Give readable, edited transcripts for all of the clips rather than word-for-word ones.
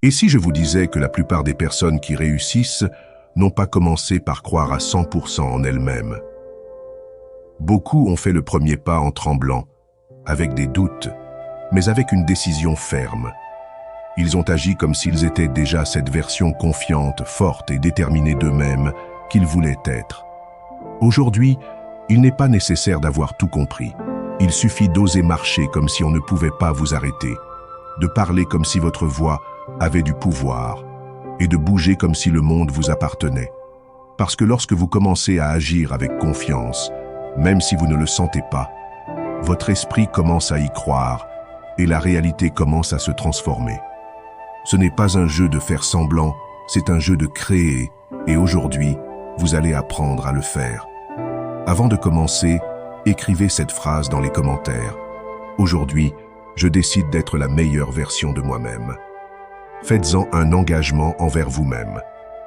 Et si je vous disais que la plupart des personnes qui réussissent n'ont pas commencé par croire à 100% en elles-mêmes? Beaucoup ont fait le premier pas en tremblant, avec des doutes, mais avec une décision ferme. Ils ont agi comme s'ils étaient déjà cette version confiante, forte et déterminée d'eux-mêmes qu'ils voulaient être. Aujourd'hui, il n'est pas nécessaire d'avoir tout compris. Il suffit d'oser marcher comme si on ne pouvait pas vous arrêter, de parler comme si votre voix avait du pouvoir et de bouger comme si le monde vous appartenait. Parce que lorsque vous commencez à agir avec confiance, même si vous ne le sentez pas, votre esprit commence à y croire et la réalité commence à se transformer. Ce n'est pas un jeu de faire semblant, c'est un jeu de créer et aujourd'hui, vous allez apprendre à le faire. Avant de commencer, écrivez cette phrase dans les commentaires. Aujourd'hui, je décide d'être la meilleure version de moi-même. Faites-en un engagement envers vous-même.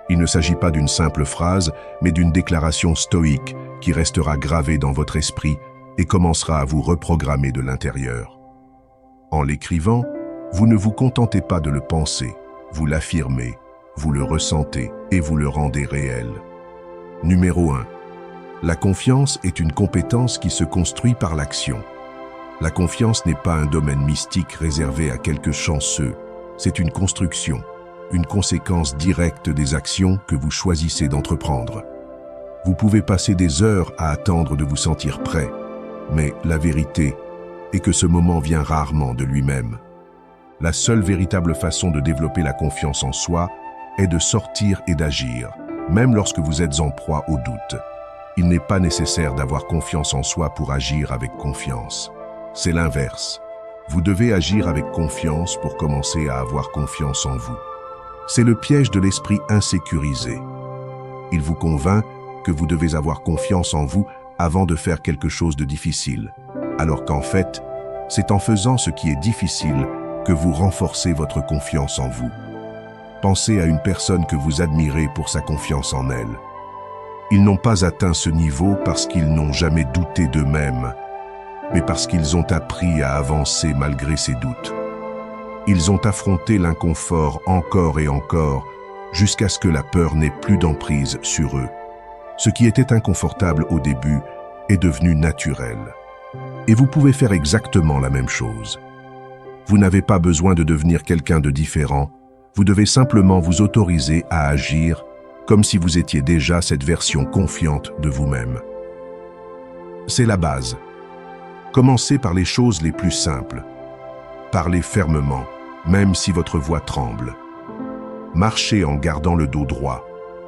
Il ne s'agit pas d'une simple phrase, mais d'une déclaration stoïque qui restera gravée dans votre esprit et commencera à vous reprogrammer de l'intérieur. En l'écrivant, vous ne vous contentez pas de le penser, vous l'affirmez, vous le ressentez et vous le rendez réel. Numéro 1. La confiance est une compétence qui se construit par l'action. La confiance n'est pas un domaine mystique réservé à quelques chanceux. C'est une construction, une conséquence directe des actions que vous choisissez d'entreprendre. Vous pouvez passer des heures à attendre de vous sentir prêt, mais la vérité est que ce moment vient rarement de lui-même. La seule véritable façon de développer la confiance en soi est de sortir et d'agir, même lorsque vous êtes en proie au doute. Il n'est pas nécessaire d'avoir confiance en soi pour agir avec confiance. C'est l'inverse. Vous devez agir avec confiance pour commencer à avoir confiance en vous. C'est le piège de l'esprit insécurisé. Il vous convainc que vous devez avoir confiance en vous avant de faire quelque chose de difficile, alors qu'en fait, c'est en faisant ce qui est difficile que vous renforcez votre confiance en vous. Pensez à une personne que vous admirez pour sa confiance en elle. Ils n'ont pas atteint ce niveau parce qu'ils n'ont jamais douté d'eux-mêmes, mais parce qu'ils ont appris à avancer malgré ces doutes. Ils ont affronté l'inconfort encore et encore, jusqu'à ce que la peur n'ait plus d'emprise sur eux. Ce qui était inconfortable au début est devenu naturel. Et vous pouvez faire exactement la même chose. Vous n'avez pas besoin de devenir quelqu'un de différent, vous devez simplement vous autoriser à agir comme si vous étiez déjà cette version confiante de vous-même. C'est la base. Commencez par les choses les plus simples. Parlez fermement, même si votre voix tremble. Marchez en gardant le dos droit,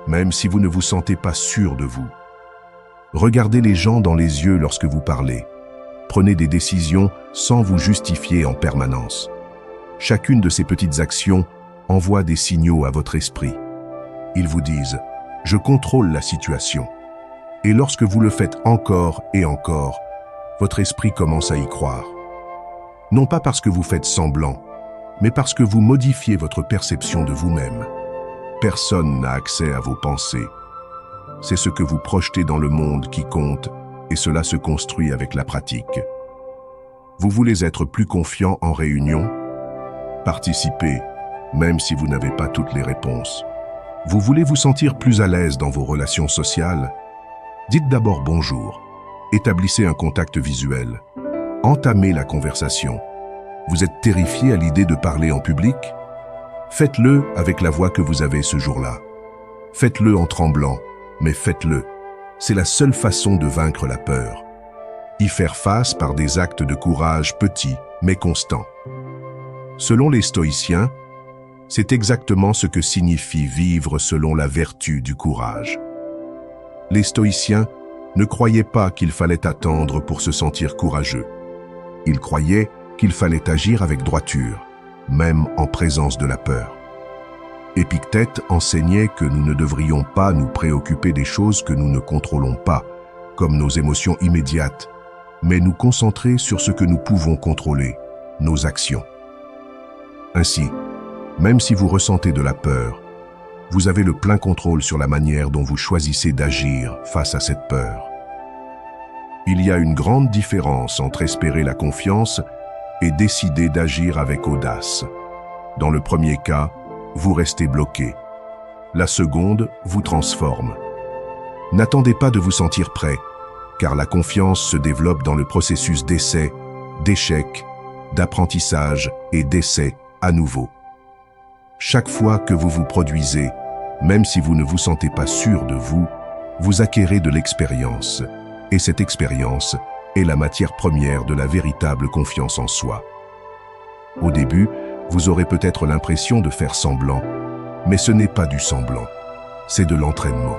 même si vous ne vous sentez pas sûr de vous. Regardez les gens dans les yeux lorsque vous parlez. Prenez des décisions sans vous justifier en permanence. Chacune de ces petites actions envoie des signaux à votre esprit. Ils vous disent « Je contrôle la situation ». Et lorsque vous le faites encore et encore, votre esprit commence à y croire. Non pas parce que vous faites semblant, mais parce que vous modifiez votre perception de vous-même. Personne n'a accès à vos pensées. C'est ce que vous projetez dans le monde qui compte, et cela se construit avec la pratique. Vous voulez être plus confiant en réunion? Participez, même si vous n'avez pas toutes les réponses. Vous voulez vous sentir plus à l'aise dans vos relations sociales? Dites d'abord bonjour. Établissez un contact visuel. Entamez la conversation. Vous êtes terrifié à l'idée de parler en public? Faites-le avec la voix que vous avez ce jour-là. Faites-le en tremblant, mais faites-le. C'est la seule façon de vaincre la peur. Y faire face par des actes de courage petits, mais constants. Selon les stoïciens, c'est exactement ce que signifie vivre selon la vertu du courage. Les stoïciens ne croyaient pas qu'il fallait attendre pour se sentir courageux. Ils croyaient qu'il fallait agir avec droiture, même en présence de la peur. Épictète enseignait que nous ne devrions pas nous préoccuper des choses que nous ne contrôlons pas, comme nos émotions immédiates, mais nous concentrer sur ce que nous pouvons contrôler, nos actions. Ainsi, même si vous ressentez de la peur, vous avez le plein contrôle sur la manière dont vous choisissez d'agir face à cette peur. Il y a une grande différence entre espérer la confiance et décider d'agir avec audace. Dans le premier cas, vous restez bloqué. La seconde vous transforme. N'attendez pas de vous sentir prêt, car la confiance se développe dans le processus d'essai, d'échec, d'apprentissage et d'essai à nouveau. Chaque fois que vous vous produisez, même si vous ne vous sentez pas sûr de vous, vous acquérez de l'expérience. Et cette expérience est la matière première de la véritable confiance en soi. Au début, vous aurez peut-être l'impression de faire semblant, mais ce n'est pas du semblant, c'est de l'entraînement.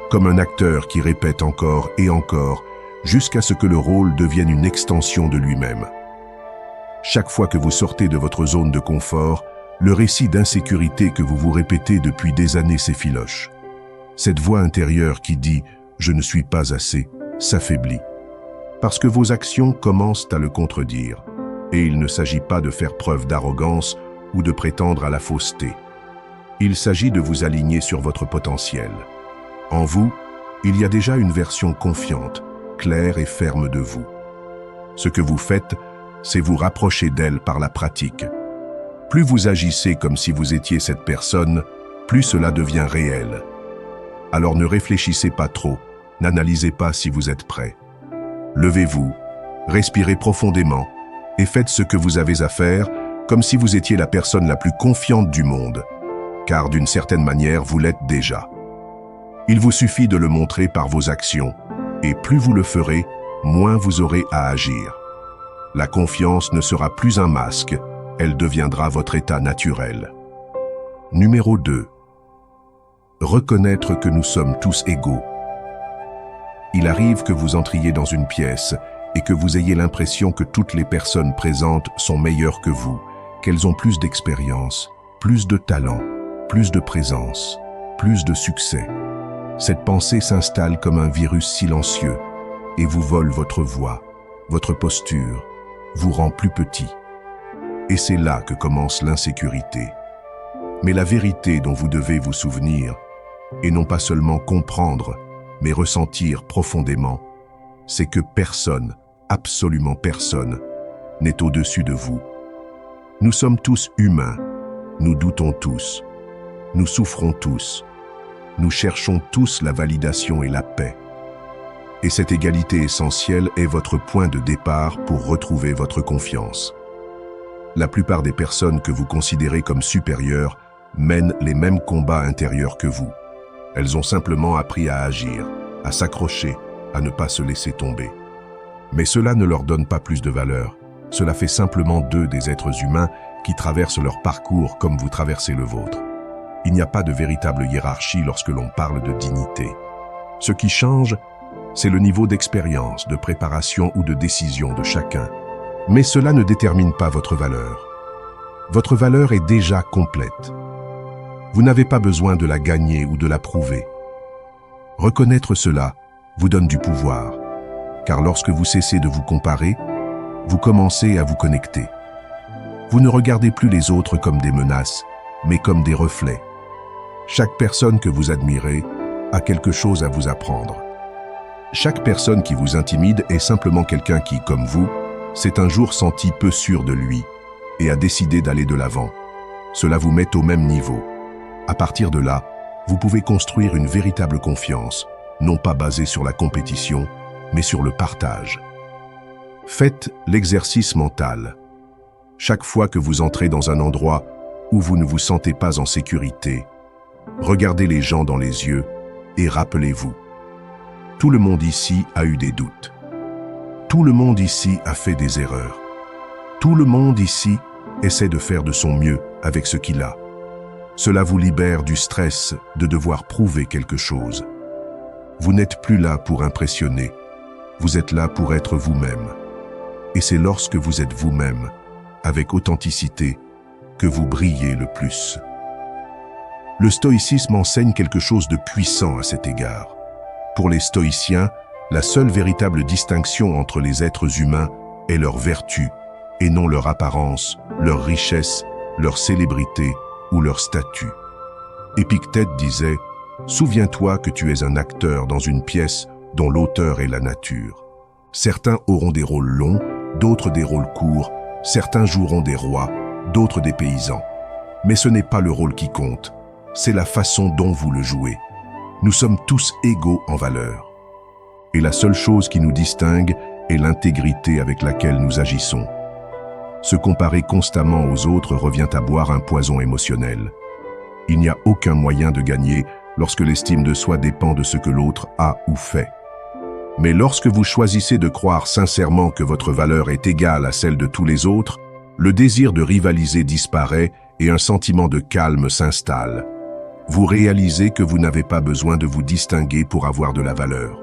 Comme un acteur qui répète encore et encore, jusqu'à ce que le rôle devienne une extension de lui-même. Chaque fois que vous sortez de votre zone de confort, le récit d'insécurité que vous vous répétez depuis des années s'effiloche. Cette voix intérieure qui dit « je ne suis pas assez » s'affaiblit. Parce que vos actions commencent à le contredire. Et il ne s'agit pas de faire preuve d'arrogance ou de prétendre à la fausseté. Il s'agit de vous aligner sur votre potentiel. En vous, il y a déjà une version confiante, claire et ferme de vous. Ce que vous faites, c'est vous rapprocher d'elle par la pratique. Plus vous agissez comme si vous étiez cette personne, plus cela devient réel. Alors ne réfléchissez pas trop, n'analysez pas si vous êtes prêt. Levez-vous, respirez profondément et faites ce que vous avez à faire comme si vous étiez la personne la plus confiante du monde, car d'une certaine manière, vous l'êtes déjà. Il vous suffit de le montrer par vos actions, et plus vous le ferez, moins vous aurez à agir. La confiance ne sera plus un masque, elle deviendra votre état naturel. Numéro 2. Reconnaître que nous sommes tous égaux. Il arrive que vous entriez dans une pièce et que vous ayez l'impression que toutes les personnes présentes sont meilleures que vous, qu'elles ont plus d'expérience, plus de talent, plus de présence, plus de succès. Cette pensée s'installe comme un virus silencieux et vous vole votre voix, votre posture, vous rend plus petit. Et c'est là que commence l'insécurité. Mais la vérité dont vous devez vous souvenir, et non pas seulement comprendre, mais ressentir profondément, c'est que personne, absolument personne, n'est au-dessus de vous. Nous sommes tous humains, nous doutons tous, nous souffrons tous, nous cherchons tous la validation et la paix. Et cette égalité essentielle est votre point de départ pour retrouver votre confiance. La plupart des personnes que vous considérez comme supérieures mènent les mêmes combats intérieurs que vous. Elles ont simplement appris à agir, à s'accrocher, à ne pas se laisser tomber. Mais cela ne leur donne pas plus de valeur. Cela fait simplement d'eux des êtres humains qui traversent leur parcours comme vous traversez le vôtre. Il n'y a pas de véritable hiérarchie lorsque l'on parle de dignité. Ce qui change, c'est le niveau d'expérience, de préparation ou de décision de chacun. Mais cela ne détermine pas votre valeur. Votre valeur est déjà complète. Vous n'avez pas besoin de la gagner ou de la prouver. Reconnaître cela vous donne du pouvoir, car lorsque vous cessez de vous comparer, vous commencez à vous connecter. Vous ne regardez plus les autres comme des menaces, mais comme des reflets. Chaque personne que vous admirez a quelque chose à vous apprendre. Chaque personne qui vous intimide est simplement quelqu'un qui, comme vous, s'est un jour senti peu sûr de lui et a décidé d'aller de l'avant. Cela vous met au même niveau. À partir de là, vous pouvez construire une véritable confiance, non pas basée sur la compétition, mais sur le partage. Faites l'exercice mental. Chaque fois que vous entrez dans un endroit où vous ne vous sentez pas en sécurité, regardez les gens dans les yeux et rappelez-vous. Tout le monde ici a eu des doutes. Tout le monde ici a fait des erreurs. Tout le monde ici essaie de faire de son mieux avec ce qu'il a. Cela vous libère du stress de devoir prouver quelque chose. Vous n'êtes plus là pour impressionner. Vous êtes là pour être vous-même. Et c'est lorsque vous êtes vous-même, avec authenticité, que vous brillez le plus. Le stoïcisme enseigne quelque chose de puissant à cet égard. Pour les stoïciens, la seule véritable distinction entre les êtres humains est leur vertu, et non leur apparence, leur richesse, leur célébrité ou leur statut. Épictète disait « Souviens-toi que tu es un acteur dans une pièce dont l'auteur est la nature. Certains auront des rôles longs, d'autres des rôles courts, certains joueront des rois, d'autres des paysans. Mais ce n'est pas le rôle qui compte, c'est la façon dont vous le jouez. Nous sommes tous égaux en valeur. Et la seule chose qui nous distingue est l'intégrité avec laquelle nous agissons. Se comparer constamment aux autres revient à boire un poison émotionnel. Il n'y a aucun moyen de gagner lorsque l'estime de soi dépend de ce que l'autre a ou fait. Mais lorsque vous choisissez de croire sincèrement que votre valeur est égale à celle de tous les autres, le désir de rivaliser disparaît et un sentiment de calme s'installe. Vous réalisez que vous n'avez pas besoin de vous distinguer pour avoir de la valeur.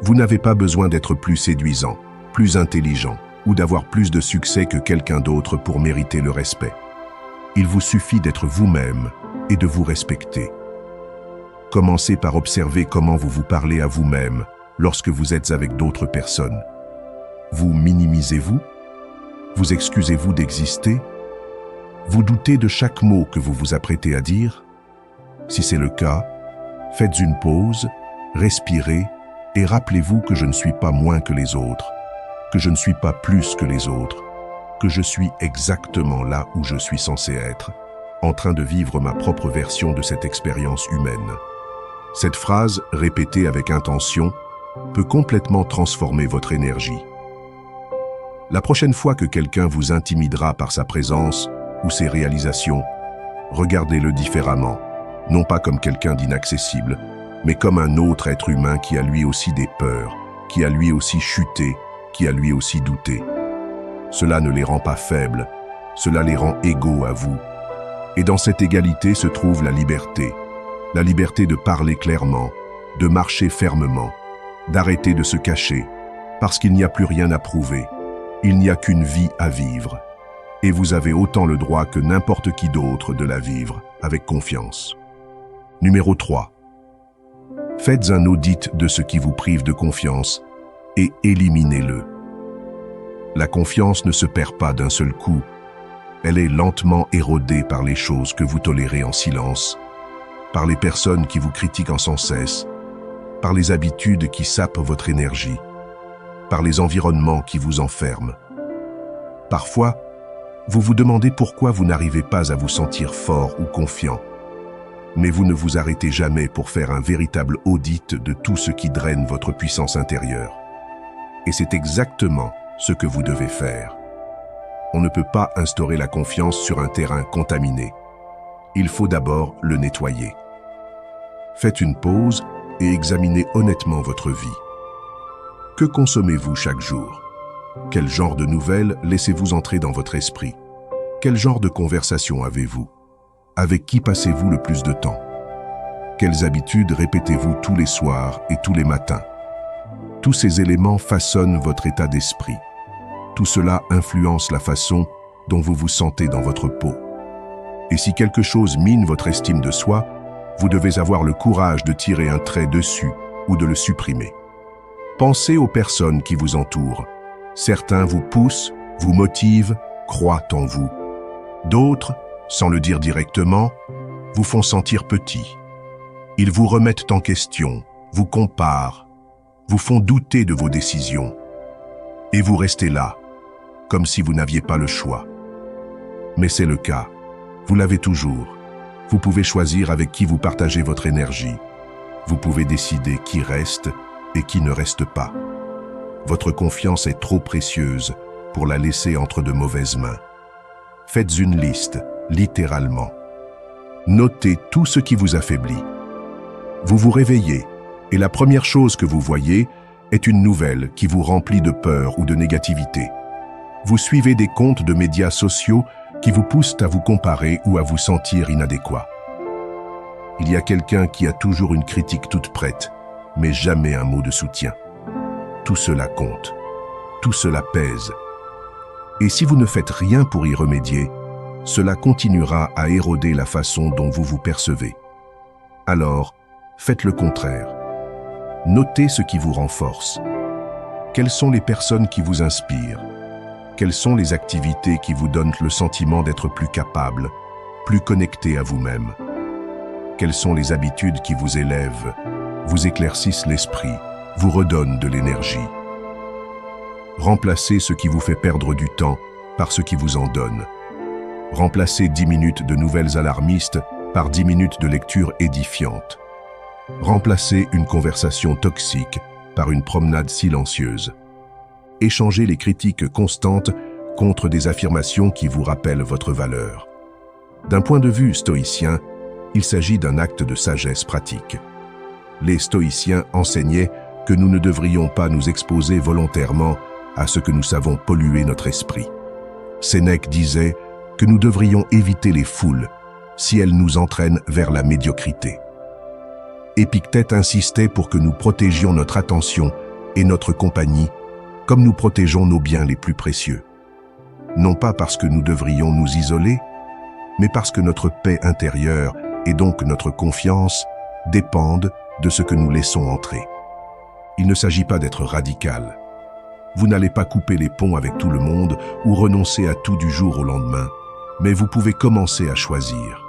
Vous n'avez pas besoin d'être plus séduisant, plus intelligent ou d'avoir plus de succès que quelqu'un d'autre pour mériter le respect. Il vous suffit d'être vous-même et de vous respecter. Commencez par observer comment vous vous parlez à vous-même lorsque vous êtes avec d'autres personnes. Vous minimisez-vous? Vous excusez-vous d'exister? Vous doutez de chaque mot que vous vous apprêtez à dire? Si c'est le cas, faites une pause, respirez et rappelez-vous que je ne suis pas moins que les autres, que je ne suis pas plus que les autres, que je suis exactement là où je suis censé être, en train de vivre ma propre version de cette expérience humaine. Cette phrase, répétée avec intention, peut complètement transformer votre énergie. La prochaine fois que quelqu'un vous intimidera par sa présence ou ses réalisations, regardez-le différemment, non pas comme quelqu'un d'inaccessible, mais comme un autre être humain qui a lui aussi des peurs, qui a lui aussi chuté, qui a lui aussi douté. Cela ne les rend pas faibles, cela les rend égaux à vous. Et dans cette égalité se trouve la liberté de parler clairement, de marcher fermement, d'arrêter de se cacher, parce qu'il n'y a plus rien à prouver, il n'y a qu'une vie à vivre. Et vous avez autant le droit que n'importe qui d'autre de la vivre, avec confiance. Numéro 3. Faites un audit de ce qui vous prive de confiance et éliminez-le. La confiance ne se perd pas d'un seul coup. Elle est lentement érodée par les choses que vous tolérez en silence, par les personnes qui vous critiquent sans cesse, par les habitudes qui sapent votre énergie, par les environnements qui vous enferment. Parfois, vous vous demandez pourquoi vous n'arrivez pas à vous sentir fort ou confiant. Mais vous ne vous arrêtez jamais pour faire un véritable audit de tout ce qui draine votre puissance intérieure. Et c'est exactement ce que vous devez faire. On ne peut pas instaurer la confiance sur un terrain contaminé. Il faut d'abord le nettoyer. Faites une pause et examinez honnêtement votre vie. Que consommez-vous chaque jour? Quel genre de nouvelles laissez-vous entrer dans votre esprit? Quel genre de conversation avez-vous? Avec qui passez-vous le plus de temps? Quelles habitudes répétez-vous tous les soirs et tous les matins? Tous ces éléments façonnent votre état d'esprit. Tout cela influence la façon dont vous vous sentez dans votre peau. Et si quelque chose mine votre estime de soi, vous devez avoir le courage de tirer un trait dessus ou de le supprimer. Pensez aux personnes qui vous entourent. Certains vous poussent, vous motivent, croient en vous. D'autres, sans le dire directement, vous font sentir petit. Ils vous remettent en question, vous comparent, vous font douter de vos décisions. Et vous restez là, comme si vous n'aviez pas le choix. Mais c'est le cas. Vous l'avez toujours. Vous pouvez choisir avec qui vous partagez votre énergie. Vous pouvez décider qui reste et qui ne reste pas. Votre confiance est trop précieuse pour la laisser entre de mauvaises mains. Faites une liste, littéralement. Notez tout ce qui vous affaiblit. Vous vous réveillez et la première chose que vous voyez est une nouvelle qui vous remplit de peur ou de négativité. Vous suivez des comptes de médias sociaux qui vous poussent à vous comparer ou à vous sentir inadéquat. Il y a quelqu'un qui a toujours une critique toute prête, mais jamais un mot de soutien. Tout cela compte. Tout cela pèse. Et si vous ne faites rien pour y remédier, cela continuera à éroder la façon dont vous vous percevez. Alors, faites le contraire. Notez ce qui vous renforce. Quelles sont les personnes qui vous inspirent? Quelles sont les activités qui vous donnent le sentiment d'être plus capable, plus connecté à vous-même? Quelles sont les habitudes qui vous élèvent, vous éclaircissent l'esprit, vous redonnent de l'énergie? Remplacez ce qui vous fait perdre du temps par ce qui vous en donne. Remplacez 10 minutes de nouvelles alarmistes par 10 minutes de lecture édifiante. Remplacez une conversation toxique par une promenade silencieuse. Échangez les critiques constantes contre des affirmations qui vous rappellent votre valeur. D'un point de vue stoïcien, il s'agit d'un acte de sagesse pratique. Les stoïciens enseignaient que nous ne devrions pas nous exposer volontairement à ce que nous savons polluer notre esprit. Sénèque disait que nous devrions éviter les foules si elles nous entraînent vers la médiocrité. Épictète insistait pour que nous protégions notre attention et notre compagnie comme nous protégeons nos biens les plus précieux. Non pas parce que nous devrions nous isoler, mais parce que notre paix intérieure et donc notre confiance dépendent de ce que nous laissons entrer. Il ne s'agit pas d'être radical. Vous n'allez pas couper les ponts avec tout le monde ou renoncer à tout du jour au lendemain, mais vous pouvez commencer à choisir.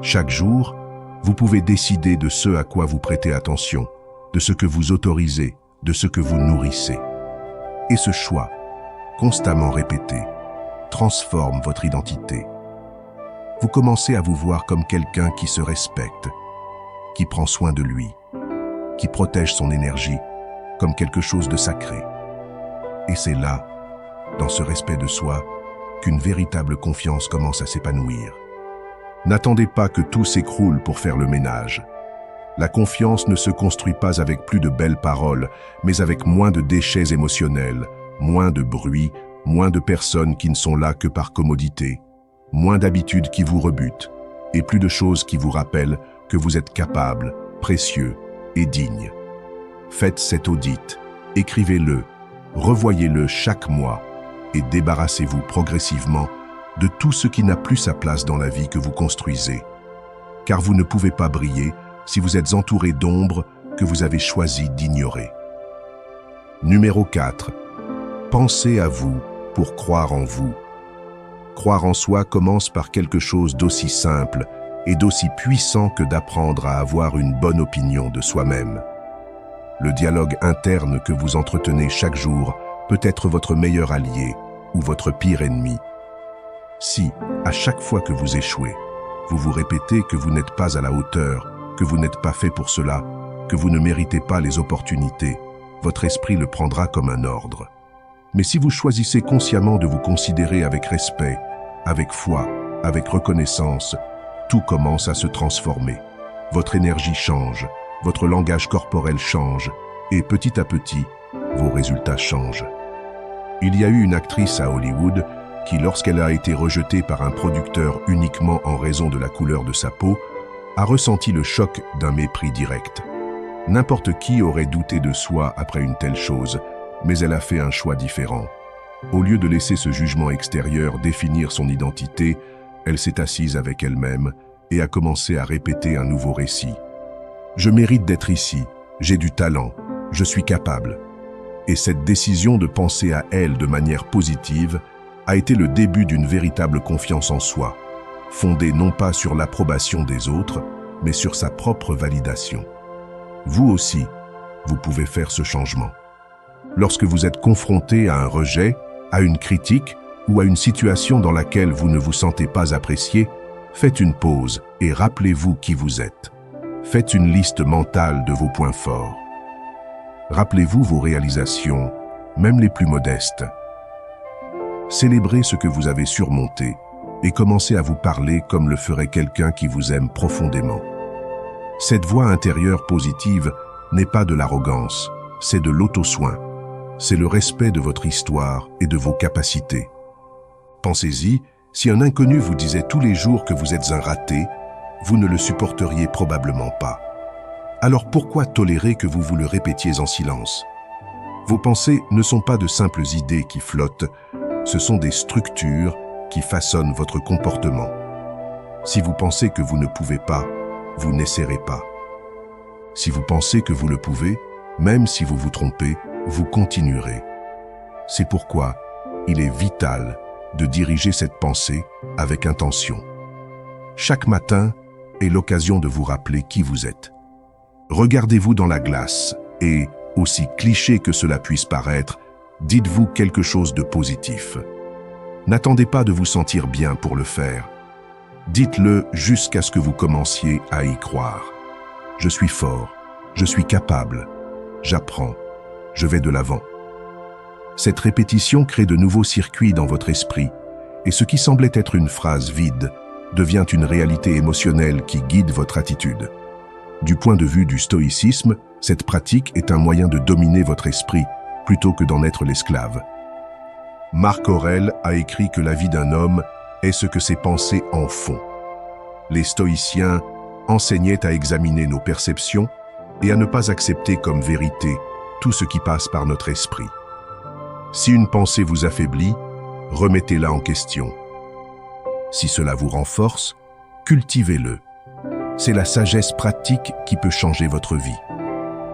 Chaque jour, vous pouvez décider de ce à quoi vous prêtez attention, de ce que vous autorisez, de ce que vous nourrissez. Et ce choix, constamment répété, transforme votre identité. Vous commencez à vous voir comme quelqu'un qui se respecte, qui prend soin de lui, qui protège son énergie comme quelque chose de sacré. Et c'est là, dans ce respect de soi, qu'une véritable confiance commence à s'épanouir. N'attendez pas que tout s'écroule pour faire le ménage. La confiance ne se construit pas avec plus de belles paroles, mais avec moins de déchets émotionnels, moins de bruit, moins de personnes qui ne sont là que par commodité, moins d'habitudes qui vous rebutent, et plus de choses qui vous rappellent que vous êtes capable, précieux et digne. Faites cet audit, écrivez-le, revoyez-le chaque mois et débarrassez-vous progressivement de tout ce qui n'a plus sa place dans la vie que vous construisez. Car vous ne pouvez pas briller si vous êtes entouré d'ombres que vous avez choisi d'ignorer. Numéro 4. Pensez à vous pour croire en vous. Croire en soi commence par quelque chose d'aussi simple et d'aussi puissant que d'apprendre à avoir une bonne opinion de soi-même. Le dialogue interne que vous entretenez chaque jour peut être votre meilleur allié ou votre pire ennemi. Si, à chaque fois que vous échouez, vous vous répétez que vous n'êtes pas à la hauteur, que vous n'êtes pas fait pour cela, que vous ne méritez pas les opportunités, votre esprit le prendra comme un ordre. Mais si vous choisissez consciemment de vous considérer avec respect, avec foi, avec reconnaissance, tout commence à se transformer. Votre énergie change, votre langage corporel change, et petit à petit, vos résultats changent. Il y a eu une actrice à Hollywood qui, lorsqu'elle a été rejetée par un producteur uniquement en raison de la couleur de sa peau, a ressenti le choc d'un mépris direct. N'importe qui aurait douté de soi après une telle chose, mais elle a fait un choix différent. Au lieu de laisser ce jugement extérieur définir son identité, elle s'est assise avec elle-même et a commencé à répéter un nouveau récit. « Je mérite d'être ici, j'ai du talent, je suis capable. » Et cette décision de penser à elle de manière positive a été le début d'une véritable confiance en soi, fondée non pas sur l'approbation des autres, mais sur sa propre validation. Vous aussi, vous pouvez faire ce changement. Lorsque vous êtes confronté à un rejet, à une critique ou à une situation dans laquelle vous ne vous sentez pas apprécié, faites une pause et rappelez-vous qui vous êtes. Faites une liste mentale de vos points forts. Rappelez-vous vos réalisations, même les plus modestes. Célébrez ce que vous avez surmonté et commencez à vous parler comme le ferait quelqu'un qui vous aime profondément. Cette voix intérieure positive n'est pas de l'arrogance, c'est de l'auto-soin. C'est le respect de votre histoire et de vos capacités. Pensez-y, si un inconnu vous disait tous les jours que vous êtes un raté, vous ne le supporteriez probablement pas. Alors pourquoi tolérer que vous vous le répétiez en silence? Vos pensées ne sont pas de simples idées qui flottent, ce sont des structures qui façonnent votre comportement. Si vous pensez que vous ne pouvez pas, vous n'essaierez pas. Si vous pensez que vous le pouvez, même si vous vous trompez, vous continuerez. C'est pourquoi il est vital de diriger cette pensée avec intention. Chaque matin est l'occasion de vous rappeler qui vous êtes. Regardez-vous dans la glace et, aussi cliché que cela puisse paraître, dites-vous quelque chose de positif. N'attendez pas de vous sentir bien pour le faire. Dites-le jusqu'à ce que vous commenciez à y croire. Je suis fort, je suis capable, j'apprends, je vais de l'avant. Cette répétition crée de nouveaux circuits dans votre esprit, et ce qui semblait être une phrase vide devient une réalité émotionnelle qui guide votre attitude. Du point de vue du stoïcisme, cette pratique est un moyen de dominer votre esprit plutôt que d'en être l'esclave. Marc Aurèle a écrit que la vie d'un homme est ce que ses pensées en font. Les stoïciens enseignaient à examiner nos perceptions et à ne pas accepter comme vérité tout ce qui passe par notre esprit. Si une pensée vous affaiblit, remettez-la en question. Si cela vous renforce, cultivez-le. C'est la sagesse pratique qui peut changer votre vie.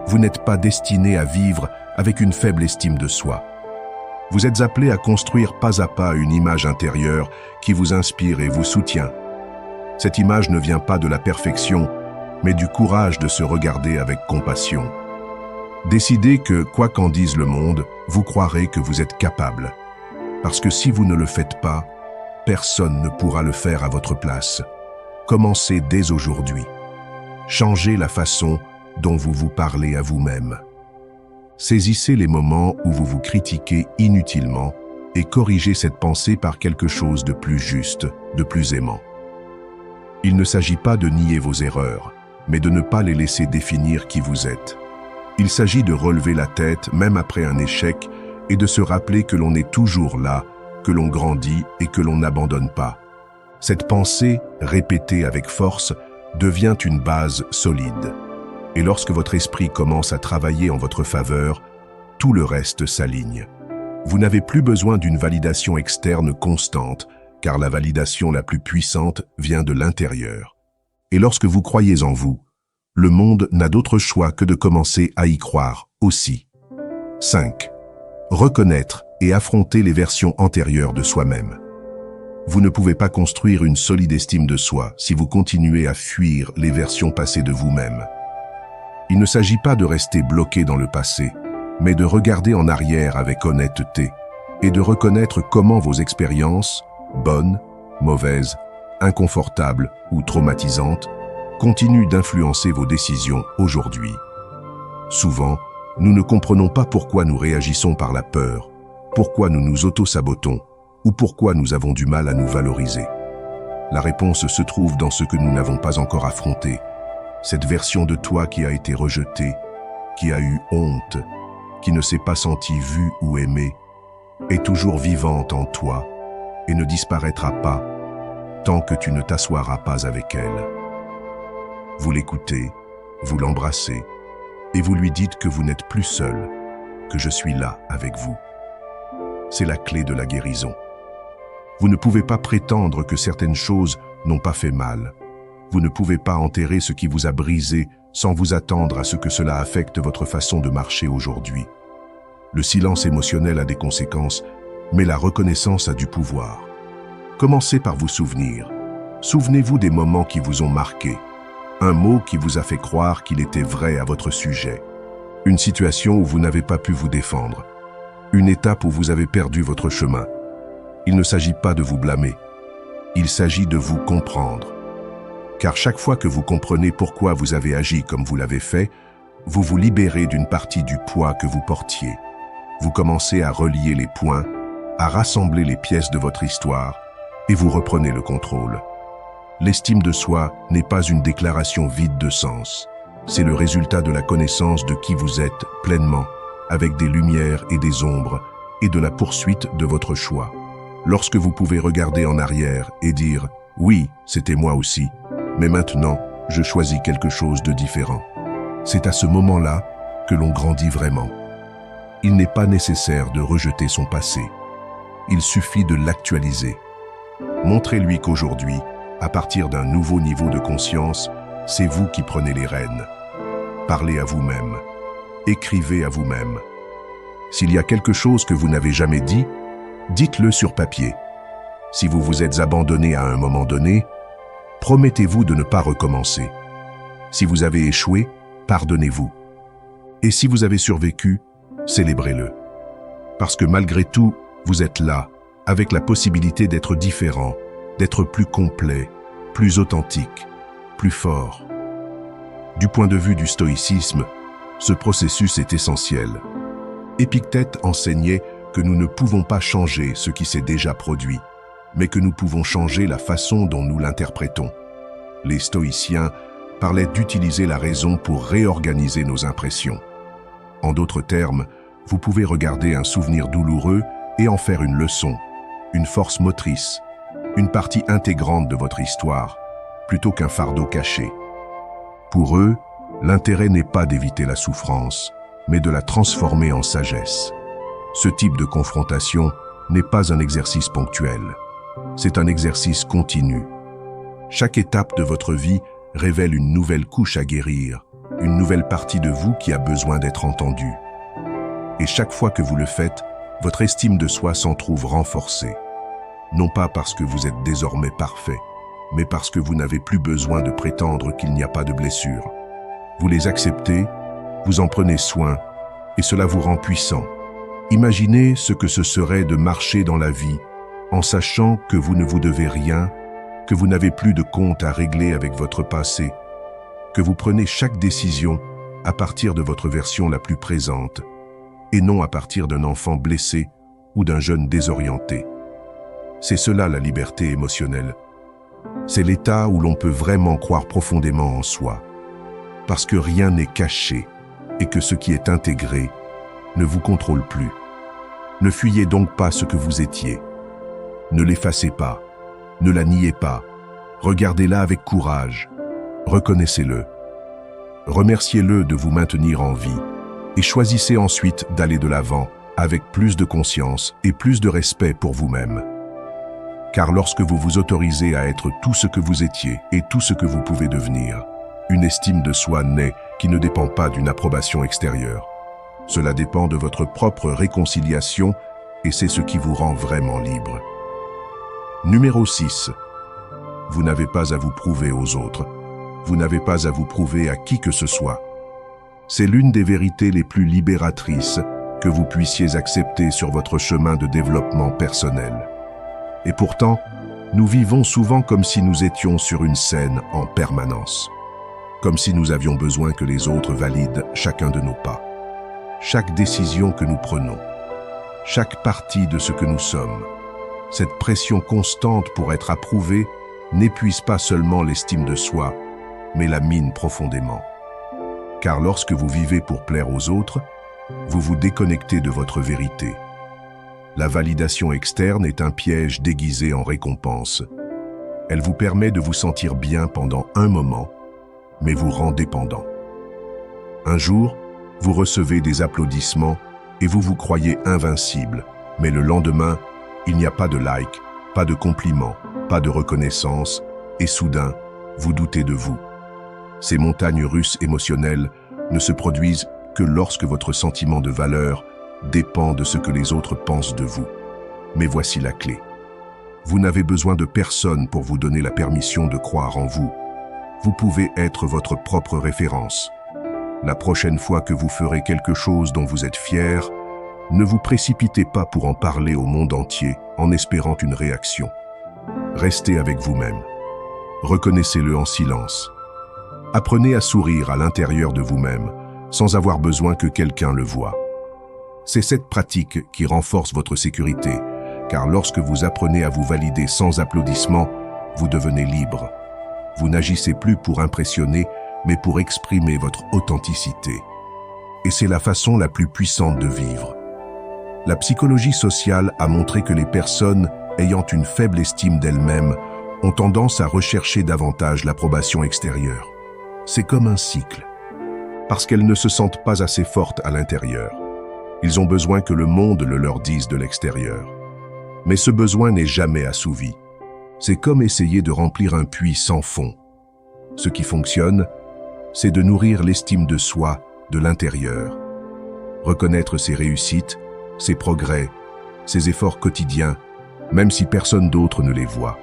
Vous n'êtes pas destiné à vivre avec une faible estime de soi. Vous êtes appelé à construire pas à pas une image intérieure qui vous inspire et vous soutient. Cette image ne vient pas de la perfection, mais du courage de se regarder avec compassion. Décidez que, quoi qu'en dise le monde, vous croirez que vous êtes capable. Parce que si vous ne le faites pas, personne ne pourra le faire à votre place. Commencez dès aujourd'hui. Changez la façon dont vous vous parlez à vous-même. Saisissez les moments où vous vous critiquez inutilement et corrigez cette pensée par quelque chose de plus juste, de plus aimant. Il ne s'agit pas de nier vos erreurs, mais de ne pas les laisser définir qui vous êtes. Il s'agit de relever la tête même après un échec et de se rappeler que l'on est toujours là, que l'on grandit et que l'on n'abandonne pas. Cette pensée, répétée avec force, devient une base solide. Et lorsque votre esprit commence à travailler en votre faveur, tout le reste s'aligne. Vous n'avez plus besoin d'une validation externe constante, car la validation la plus puissante vient de l'intérieur. Et lorsque vous croyez en vous, le monde n'a d'autre choix que de commencer à y croire aussi. 5. Reconnaître et affronter les versions antérieures de soi-même. Vous ne pouvez pas construire une solide estime de soi si vous continuez à fuir les versions passées de vous-même. Il ne s'agit pas de rester bloqué dans le passé, mais de regarder en arrière avec honnêteté et de reconnaître comment vos expériences, bonnes, mauvaises, inconfortables ou traumatisantes, continuent d'influencer vos décisions aujourd'hui. Souvent, nous ne comprenons pas pourquoi nous réagissons par la peur, pourquoi nous nous auto-sabotons ou pourquoi nous avons du mal à nous valoriser. La réponse se trouve dans ce que nous n'avons pas encore affronté, cette version de toi qui a été rejetée, qui a eu honte, qui ne s'est pas sentie vue ou aimée, est toujours vivante en toi et ne disparaîtra pas tant que tu ne t'assoiras pas avec elle. Vous l'écoutez, vous l'embrassez et vous lui dites que vous n'êtes plus seul, que je suis là avec vous. C'est la clé de la guérison. Vous ne pouvez pas prétendre que certaines choses n'ont pas fait mal. Vous ne pouvez pas enterrer ce qui vous a brisé sans vous attendre à ce que cela affecte votre façon de marcher aujourd'hui. Le silence émotionnel a des conséquences, mais la reconnaissance a du pouvoir. Commencez par vous souvenir. Souvenez-vous des moments qui vous ont marqué. Un mot qui vous a fait croire qu'il était vrai à votre sujet. Une situation où vous n'avez pas pu vous défendre. Une étape où vous avez perdu votre chemin. Il ne s'agit pas de vous blâmer. Il s'agit de vous comprendre. Car chaque fois que vous comprenez pourquoi vous avez agi comme vous l'avez fait, vous vous libérez d'une partie du poids que vous portiez. Vous commencez à relier les points, à rassembler les pièces de votre histoire, et vous reprenez le contrôle. L'estime de soi n'est pas une déclaration vide de sens. C'est le résultat de la connaissance de qui vous êtes pleinement, avec des lumières et des ombres, et de la poursuite de votre choix. Lorsque vous pouvez regarder en arrière et dire « Oui, c'était moi aussi, mais maintenant, je choisis quelque chose de différent ». C'est à ce moment-là que l'on grandit vraiment. Il n'est pas nécessaire de rejeter son passé. Il suffit de l'actualiser. Montrez-lui qu'aujourd'hui, à partir d'un nouveau niveau de conscience, c'est vous qui prenez les rênes. Parlez à vous-même. Écrivez à vous-même. S'il y a quelque chose que vous n'avez jamais dit, dites-le sur papier. Si vous vous êtes abandonné à un moment donné, promettez-vous de ne pas recommencer. Si vous avez échoué, pardonnez-vous. Et si vous avez survécu, célébrez-le. Parce que malgré tout, vous êtes là, avec la possibilité d'être différent, d'être plus complet, plus authentique, plus fort. Du point de vue du stoïcisme, ce processus est essentiel. Épictète enseignait que nous ne pouvons pas changer ce qui s'est déjà produit, mais que nous pouvons changer la façon dont nous l'interprétons. Les stoïciens parlaient d'utiliser la raison pour réorganiser nos impressions. En d'autres termes, vous pouvez regarder un souvenir douloureux et en faire une leçon, une force motrice, une partie intégrante de votre histoire, plutôt qu'un fardeau caché. Pour eux, l'intérêt n'est pas d'éviter la souffrance, mais de la transformer en sagesse. Ce type de confrontation n'est pas un exercice ponctuel. C'est un exercice continu. Chaque étape de votre vie révèle une nouvelle couche à guérir, une nouvelle partie de vous qui a besoin d'être entendue. Et chaque fois que vous le faites, votre estime de soi s'en trouve renforcée. Non pas parce que vous êtes désormais parfait, mais parce que vous n'avez plus besoin de prétendre qu'il n'y a pas de blessures. Vous les acceptez, vous en prenez soin, et cela vous rend puissant. Imaginez ce que ce serait de marcher dans la vie en sachant que vous ne vous devez rien, que vous n'avez plus de compte à régler avec votre passé, que vous prenez chaque décision à partir de votre version la plus présente, et non à partir d'un enfant blessé ou d'un jeune désorienté. C'est cela la liberté émotionnelle. C'est l'état où l'on peut vraiment croire profondément en soi, parce que rien n'est caché et que ce qui est intégré ne vous contrôle plus. Ne fuyez donc pas ce que vous étiez. Ne l'effacez pas, ne la niez pas, regardez-la avec courage, reconnaissez-le. Remerciez-le de vous maintenir en vie et choisissez ensuite d'aller de l'avant avec plus de conscience et plus de respect pour vous-même. Car lorsque vous vous autorisez à être tout ce que vous étiez et tout ce que vous pouvez devenir, une estime de soi naît qui ne dépend pas d'une approbation extérieure. Cela dépend de votre propre réconciliation et c'est ce qui vous rend vraiment libre. Numéro 6. Vous n'avez pas à vous prouver aux autres. Vous n'avez pas à vous prouver à qui que ce soit. C'est l'une des vérités les plus libératrices que vous puissiez accepter sur votre chemin de développement personnel. Et pourtant, nous vivons souvent comme si nous étions sur une scène en permanence. Comme si nous avions besoin que les autres valident chacun de nos pas. Chaque décision que nous prenons. Chaque partie de ce que nous sommes. Cette pression constante pour être approuvé n'épuise pas seulement l'estime de soi, mais la mine profondément. Car lorsque vous vivez pour plaire aux autres, vous vous déconnectez de votre vérité. La validation externe est un piège déguisé en récompense. Elle vous permet de vous sentir bien pendant un moment, mais vous rend dépendant. Un jour, vous recevez des applaudissements et vous vous croyez invincible, mais le lendemain, il n'y a pas de like, pas de compliments, pas de reconnaissance, et soudain, vous doutez de vous. Ces montagnes russes émotionnelles ne se produisent que lorsque votre sentiment de valeur dépend de ce que les autres pensent de vous. Mais voici la clé. Vous n'avez besoin de personne pour vous donner la permission de croire en vous. Vous pouvez être votre propre référence. La prochaine fois que vous ferez quelque chose dont vous êtes fier, ne vous précipitez pas pour en parler au monde entier en espérant une réaction. Restez avec vous-même. Reconnaissez-le en silence. Apprenez à sourire à l'intérieur de vous-même, sans avoir besoin que quelqu'un le voie. C'est cette pratique qui renforce votre sécurité, car lorsque vous apprenez à vous valider sans applaudissements, vous devenez libre. Vous n'agissez plus pour impressionner, mais pour exprimer votre authenticité. Et c'est la façon la plus puissante de vivre. La psychologie sociale a montré que les personnes ayant une faible estime d'elles-mêmes ont tendance à rechercher davantage l'approbation extérieure. C'est comme un cycle. Parce qu'elles ne se sentent pas assez fortes à l'intérieur. Ils ont besoin que le monde le leur dise de l'extérieur. Mais ce besoin n'est jamais assouvi. C'est comme essayer de remplir un puits sans fond. Ce qui fonctionne, c'est de nourrir l'estime de soi de l'intérieur. Reconnaître ses réussites, ses progrès, ses efforts quotidiens, même si personne d'autre ne les voit.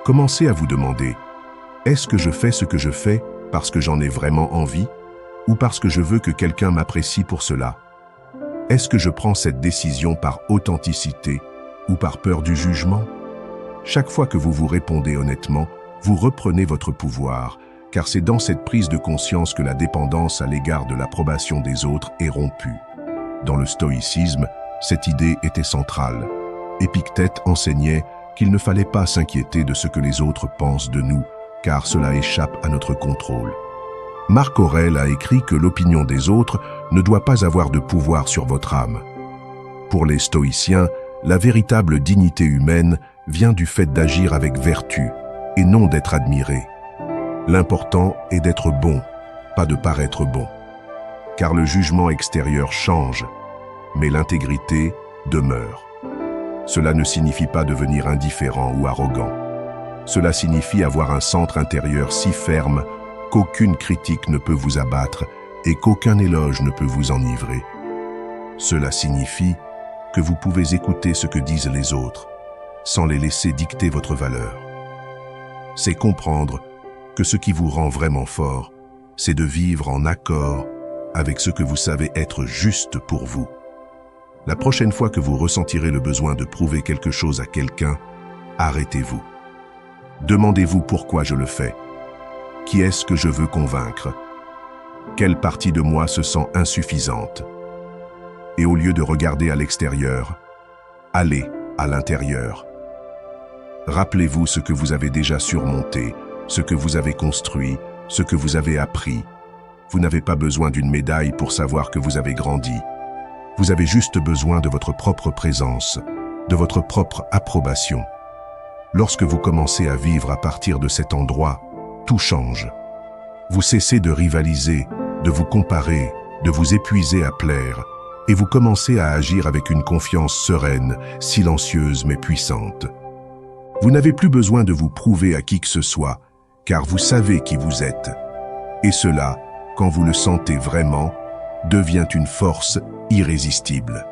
Commencez à vous demander, est-ce que je fais ce que je fais parce que j'en ai vraiment envie ou parce que je veux que quelqu'un m'apprécie pour cela? Est-ce que je prends cette décision par authenticité ou par peur du jugement? Chaque fois que vous vous répondez honnêtement, vous reprenez votre pouvoir, car c'est dans cette prise de conscience que la dépendance à l'égard de l'approbation des autres est rompue. Dans le stoïcisme, cette idée était centrale. Épictète enseignait qu'il ne fallait pas s'inquiéter de ce que les autres pensent de nous, car cela échappe à notre contrôle. Marc Aurèle a écrit que l'opinion des autres ne doit pas avoir de pouvoir sur votre âme. Pour les stoïciens, la véritable dignité humaine vient du fait d'agir avec vertu et non d'être admiré. L'important est d'être bon, pas de paraître bon. Car le jugement extérieur change, mais l'intégrité demeure. Cela ne signifie pas devenir indifférent ou arrogant. Cela signifie avoir un centre intérieur si ferme qu'aucune critique ne peut vous abattre et qu'aucun éloge ne peut vous enivrer. Cela signifie que vous pouvez écouter ce que disent les autres, sans les laisser dicter votre valeur. C'est comprendre que ce qui vous rend vraiment fort, c'est de vivre en accord avec ce que vous savez être juste pour vous. La prochaine fois que vous ressentirez le besoin de prouver quelque chose à quelqu'un, arrêtez-vous. Demandez-vous pourquoi je le fais. Qui est-ce que je veux convaincre? Quelle partie de moi se sent insuffisante? Et au lieu de regarder à l'extérieur, allez à l'intérieur. Rappelez-vous ce que vous avez déjà surmonté, ce que vous avez construit, ce que vous avez appris. Vous n'avez pas besoin d'une médaille pour savoir que vous avez grandi. Vous avez juste besoin de votre propre présence, de votre propre approbation. Lorsque vous commencez à vivre à partir de cet endroit, tout change. Vous cessez de rivaliser, de vous comparer, de vous épuiser à plaire, et vous commencez à agir avec une confiance sereine, silencieuse mais puissante. Vous n'avez plus besoin de vous prouver à qui que ce soit, car vous savez qui vous êtes. Et cela, quand vous le sentez vraiment, devient une force irrésistible.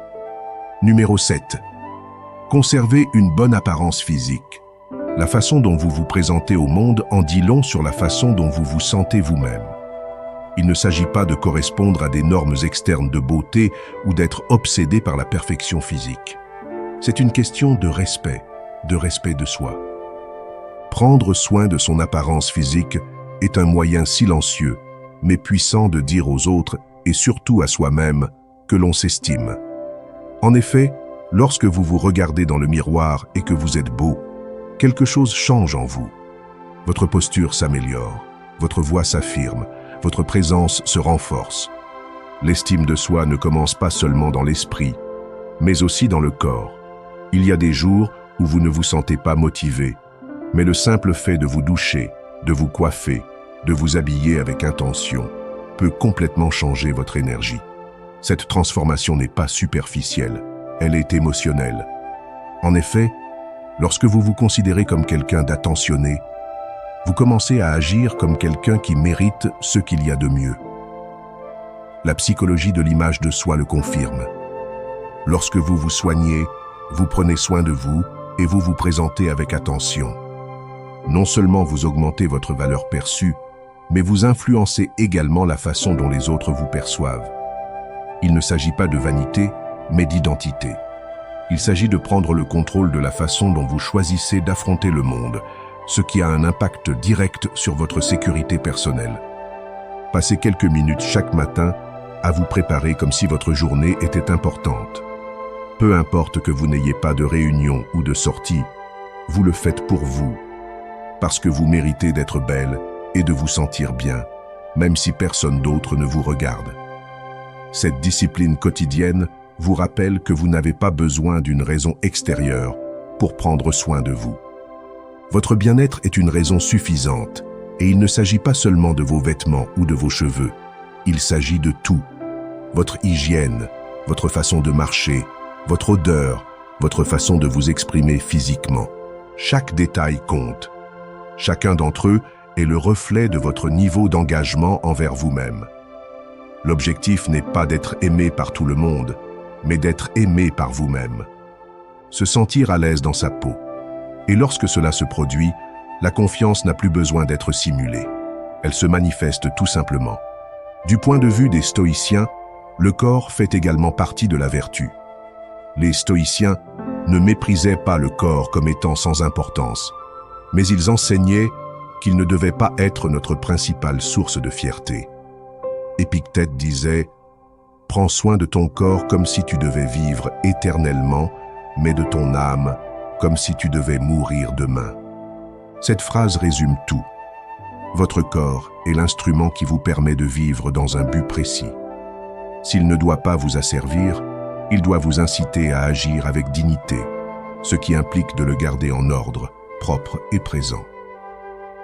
Numéro 7. Conservez une bonne apparence physique. La façon dont vous vous présentez au monde en dit long sur la façon dont vous vous sentez vous-même. Il ne s'agit pas de correspondre à des normes externes de beauté ou d'être obsédé par la perfection physique. C'est une question de respect de soi. Prendre soin de son apparence physique est un moyen silencieux, mais puissant de dire aux autres et surtout à soi-même que l'on s'estime. En effet, lorsque vous vous regardez dans le miroir et que vous êtes beau, quelque chose change en vous. Votre posture s'améliore, votre voix s'affirme, votre présence se renforce. L'estime de soi ne commence pas seulement dans l'esprit, mais aussi dans le corps. Il y a des jours où vous ne vous sentez pas motivé, mais le simple fait de vous doucher, de vous coiffer, de vous habiller avec intention, peut complètement changer votre énergie. Cette transformation n'est pas superficielle, elle est émotionnelle. En effet, lorsque vous vous considérez comme quelqu'un d'attentionné, vous commencez à agir comme quelqu'un qui mérite ce qu'il y a de mieux. La psychologie de l'image de soi le confirme. Lorsque vous vous soignez, vous prenez soin de vous et vous vous présentez avec attention. Non seulement vous augmentez votre valeur perçue, mais vous influencez également la façon dont les autres vous perçoivent. Il ne s'agit pas de vanité, mais d'identité. Il s'agit de prendre le contrôle de la façon dont vous choisissez d'affronter le monde, ce qui a un impact direct sur votre sécurité personnelle. Passez quelques minutes chaque matin à vous préparer comme si votre journée était importante. Peu importe que vous n'ayez pas de réunion ou de sortie, vous le faites pour vous, parce que vous méritez d'être belle et de vous sentir bien, même si personne d'autre ne vous regarde. Cette discipline quotidienne vous rappelle que vous n'avez pas besoin d'une raison extérieure pour prendre soin de vous. Votre bien-être est une raison suffisante, et il ne s'agit pas seulement de vos vêtements ou de vos cheveux. Il s'agit de tout. Votre hygiène, votre façon de marcher, votre odeur, votre façon de vous exprimer physiquement. Chaque détail compte. Chacun d'entre eux est le reflet de votre niveau d'engagement envers vous-même. L'objectif n'est pas d'être aimé par tout le monde, mais d'être aimé par vous-même. Se sentir à l'aise dans sa peau. Et lorsque cela se produit, la confiance n'a plus besoin d'être simulée. Elle se manifeste tout simplement. Du point de vue des stoïciens, le corps fait également partie de la vertu. Les stoïciens ne méprisaient pas le corps comme étant sans importance, mais ils enseignaient qu'il ne devait pas être notre principale source de fierté. Épictète disait « Prends soin de ton corps comme si tu devais vivre éternellement, mais de ton âme comme si tu devais mourir demain. » Cette phrase résume tout. Votre corps est l'instrument qui vous permet de vivre dans un but précis. S'il ne doit pas vous asservir, il doit vous inciter à agir avec dignité, ce qui implique de le garder en ordre, propre et présent.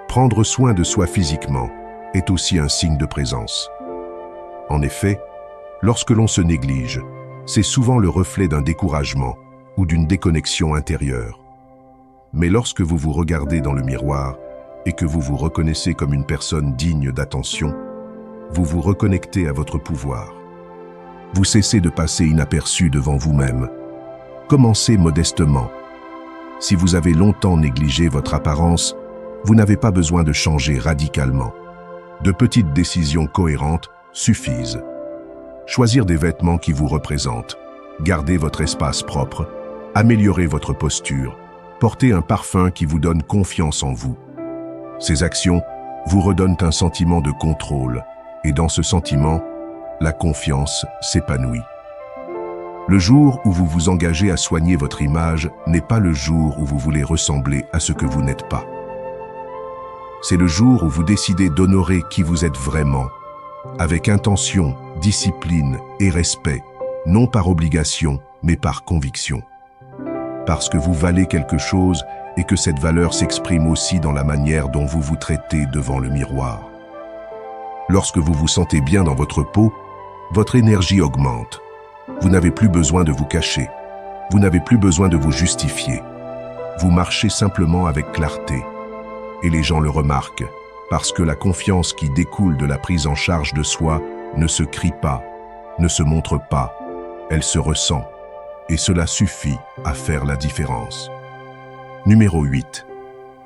Prendre soin de soi physiquement est aussi un signe de présence. En effet, lorsque l'on se néglige, c'est souvent le reflet d'un découragement ou d'une déconnexion intérieure. Mais lorsque vous vous regardez dans le miroir et que vous vous reconnaissez comme une personne digne d'attention, vous vous reconnectez à votre pouvoir. Vous cessez de passer inaperçu devant vous-même. Commencez modestement. Si vous avez longtemps négligé votre apparence, vous n'avez pas besoin de changer radicalement. De petites décisions cohérentes suffisent. Choisir des vêtements qui vous représentent, garder votre espace propre, améliorer votre posture, porter un parfum qui vous donne confiance en vous. Ces actions vous redonnent un sentiment de contrôle, et dans ce sentiment, la confiance s'épanouit. Le jour où vous vous engagez à soigner votre image n'est pas le jour où vous voulez ressembler à ce que vous n'êtes pas. C'est le jour où vous décidez d'honorer qui vous êtes vraiment, avec intention, discipline et respect, non par obligation, mais par conviction. Parce que vous valez quelque chose et que cette valeur s'exprime aussi dans la manière dont vous vous traitez devant le miroir. Lorsque vous vous sentez bien dans votre peau, votre énergie augmente. Vous n'avez plus besoin de vous cacher. Vous n'avez plus besoin de vous justifier. Vous marchez simplement avec clarté. Et les gens le remarquent, parce que la confiance qui découle de la prise en charge de soi ne se crie pas, ne se montre pas, elle se ressent. Et cela suffit à faire la différence. Numéro 8.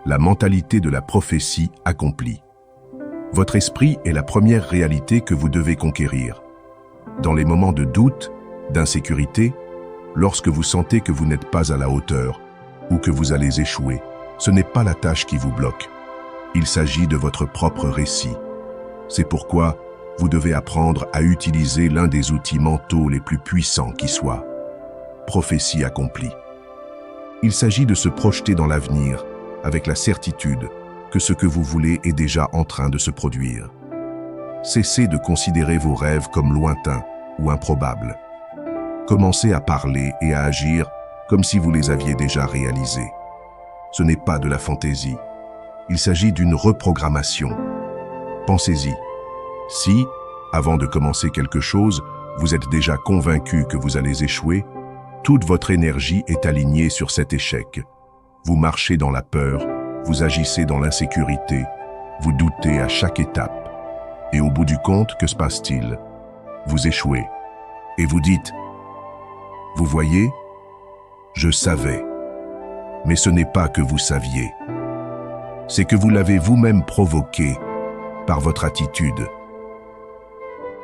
La mentalité de la prophétie accomplie. Votre esprit est la première réalité que vous devez conquérir. Dans les moments de doute, d'insécurité, lorsque vous sentez que vous n'êtes pas à la hauteur ou que vous allez échouer, ce n'est pas la tâche qui vous bloque. Il s'agit de votre propre récit. C'est pourquoi vous devez apprendre à utiliser l'un des outils mentaux les plus puissants qui soient. Prophétie accomplie. Il s'agit de se projeter dans l'avenir avec la certitude que ce que vous voulez est déjà en train de se produire. Cessez de considérer vos rêves comme lointains ou improbables. Commencez à parler et à agir comme si vous les aviez déjà réalisés. Ce n'est pas de la fantaisie. Il s'agit d'une reprogrammation. Pensez-y. Si, avant de commencer quelque chose, vous êtes déjà convaincu que vous allez échouer, toute votre énergie est alignée sur cet échec. Vous marchez dans la peur, vous agissez dans l'insécurité, vous doutez à chaque étape. Et au bout du compte, que se passe-t-il? Vous échouez. Et vous dites, « Vous voyez, je savais. » Mais ce n'est pas que vous saviez. C'est que vous l'avez vous-même provoqué par votre attitude.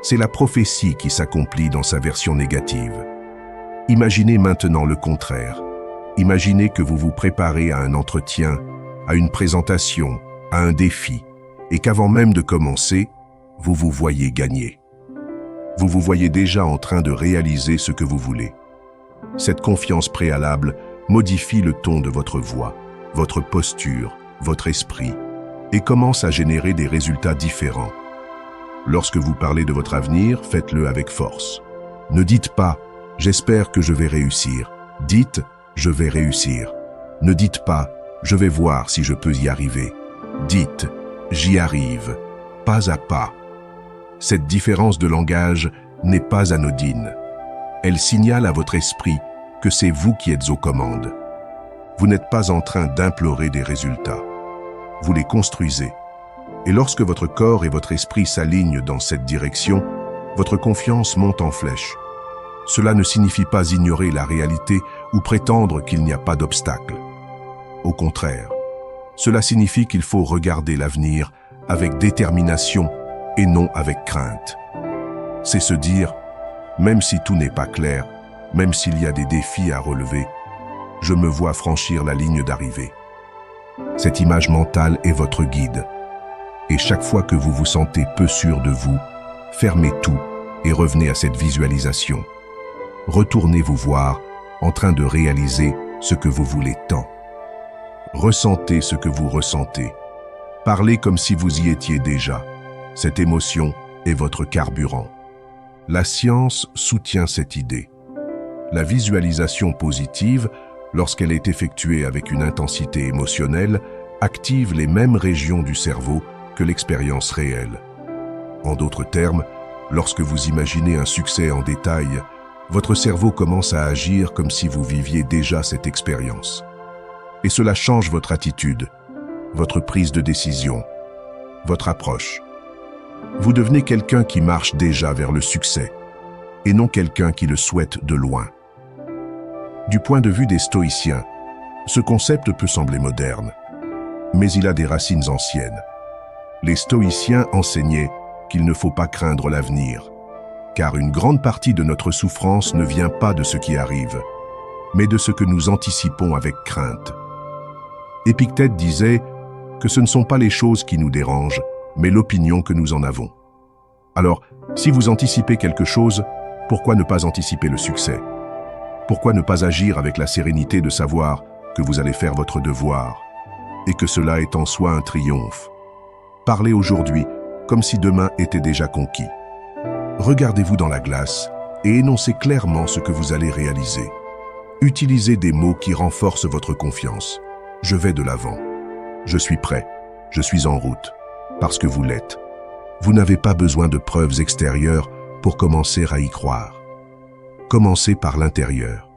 C'est la prophétie qui s'accomplit dans sa version négative. Imaginez maintenant le contraire. Imaginez que vous vous préparez à un entretien, à une présentation, à un défi, et qu'avant même de commencer, vous vous voyez gagner. Vous vous voyez déjà en train de réaliser ce que vous voulez. Cette confiance préalable modifie le ton de votre voix, votre posture, votre esprit, et commence à générer des résultats différents. Lorsque vous parlez de votre avenir, faites-le avec force. Ne dites pas « j'espère que je vais réussir ». Dites « je vais réussir ». Ne dites pas « je vais voir si je peux y arriver ». Dites « j'y arrive », pas à pas. Cette différence de langage n'est pas anodine. Elle signale à votre esprit que c'est vous qui êtes aux commandes. Vous n'êtes pas en train d'implorer des résultats. Vous les construisez. Et lorsque votre corps et votre esprit s'alignent dans cette direction, votre confiance monte en flèche. Cela ne signifie pas ignorer la réalité ou prétendre qu'il n'y a pas d'obstacle. Au contraire, cela signifie qu'il faut regarder l'avenir avec détermination et non avec crainte. C'est se dire, même si tout n'est pas clair, même s'il y a des défis à relever, Je me vois franchir la ligne d'arrivée. Cette image mentale est votre guide. Et chaque fois que vous vous sentez peu sûr de vous, fermez tout et revenez à cette visualisation. Retournez vous voir en train de réaliser ce que vous voulez tant. Ressentez ce que vous ressentez. Parlez comme si vous y étiez déjà. Cette émotion est votre carburant. La science soutient cette idée. La visualisation positive, lorsqu'elle est effectuée avec une intensité émotionnelle, active les mêmes régions du cerveau que l'expérience réelle. En d'autres termes, lorsque vous imaginez un succès en détail, votre cerveau commence à agir comme si vous viviez déjà cette expérience. Et cela change votre attitude, votre prise de décision, votre approche. Vous devenez quelqu'un qui marche déjà vers le succès, et non quelqu'un qui le souhaite de loin. Du point de vue des stoïciens, ce concept peut sembler moderne, mais il a des racines anciennes. Les stoïciens enseignaient qu'il ne faut pas craindre l'avenir, car une grande partie de notre souffrance ne vient pas de ce qui arrive, mais de ce que nous anticipons avec crainte. Épictète disait que ce ne sont pas les choses qui nous dérangent, mais l'opinion que nous en avons. Alors, si vous anticipez quelque chose, pourquoi ne pas anticiper le succès? Pourquoi ne pas agir avec la sérénité de savoir que vous allez faire votre devoir et que cela est en soi un triomphe? Parlez aujourd'hui comme si demain était déjà conquis. Regardez-vous dans la glace et énoncez clairement ce que vous allez réaliser. Utilisez des mots qui renforcent votre confiance. Je vais de l'avant. Je suis prêt. Je suis en route. Parce que vous l'êtes. Vous n'avez pas besoin de preuves extérieures pour commencer à y croire. Commencez par l'intérieur.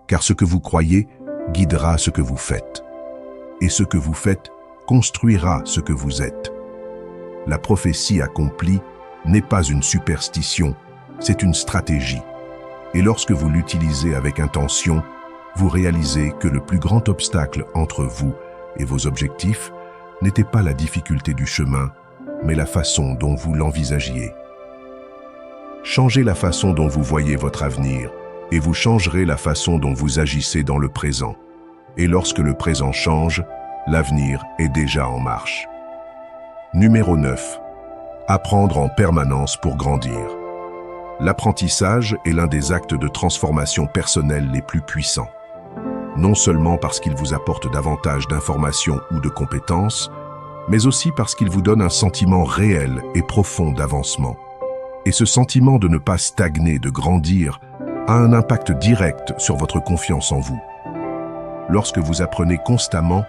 Car ce que vous croyez guidera ce que vous faites. Et ce que vous faites construira ce que vous êtes. La prophétie accomplie n'est pas une superstition, c'est une stratégie. Et lorsque vous l'utilisez avec intention, vous réalisez que le plus grand obstacle entre vous et vos objectifs n'était pas la difficulté du chemin, mais la façon dont vous l'envisagiez. Changez la façon dont vous voyez votre avenir et vous changerez la façon dont vous agissez dans le présent. Et lorsque le présent change, l'avenir est déjà en marche. Numéro 9. Apprendre en permanence pour grandir. L'apprentissage est l'un des actes de transformation personnelle les plus puissants. Non seulement parce qu'il vous apporte davantage d'informations ou de compétences, mais aussi parce qu'il vous donne un sentiment réel et profond d'avancement. Et ce sentiment de ne pas stagner, de grandir, a un impact direct sur votre confiance en vous. Lorsque vous apprenez constamment,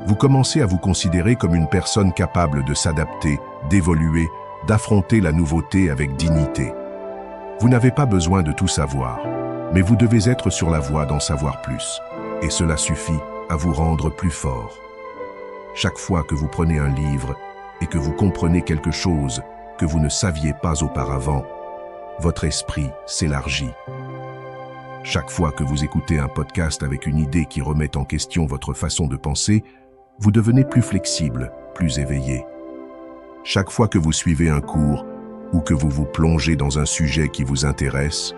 vous commencez à vous considérer comme une personne capable de s'adapter, d'évoluer, d'affronter la nouveauté avec dignité. Vous n'avez pas besoin de tout savoir, mais vous devez être sur la voie d'en savoir plus. Et cela suffit à vous rendre plus fort. Chaque fois que vous prenez un livre et que vous comprenez quelque chose que vous ne saviez pas auparavant, votre esprit s'élargit. Chaque fois que vous écoutez un podcast avec une idée qui remet en question votre façon de penser, vous devenez plus flexible, plus éveillé. Chaque fois que vous suivez un cours ou que vous vous plongez dans un sujet qui vous intéresse,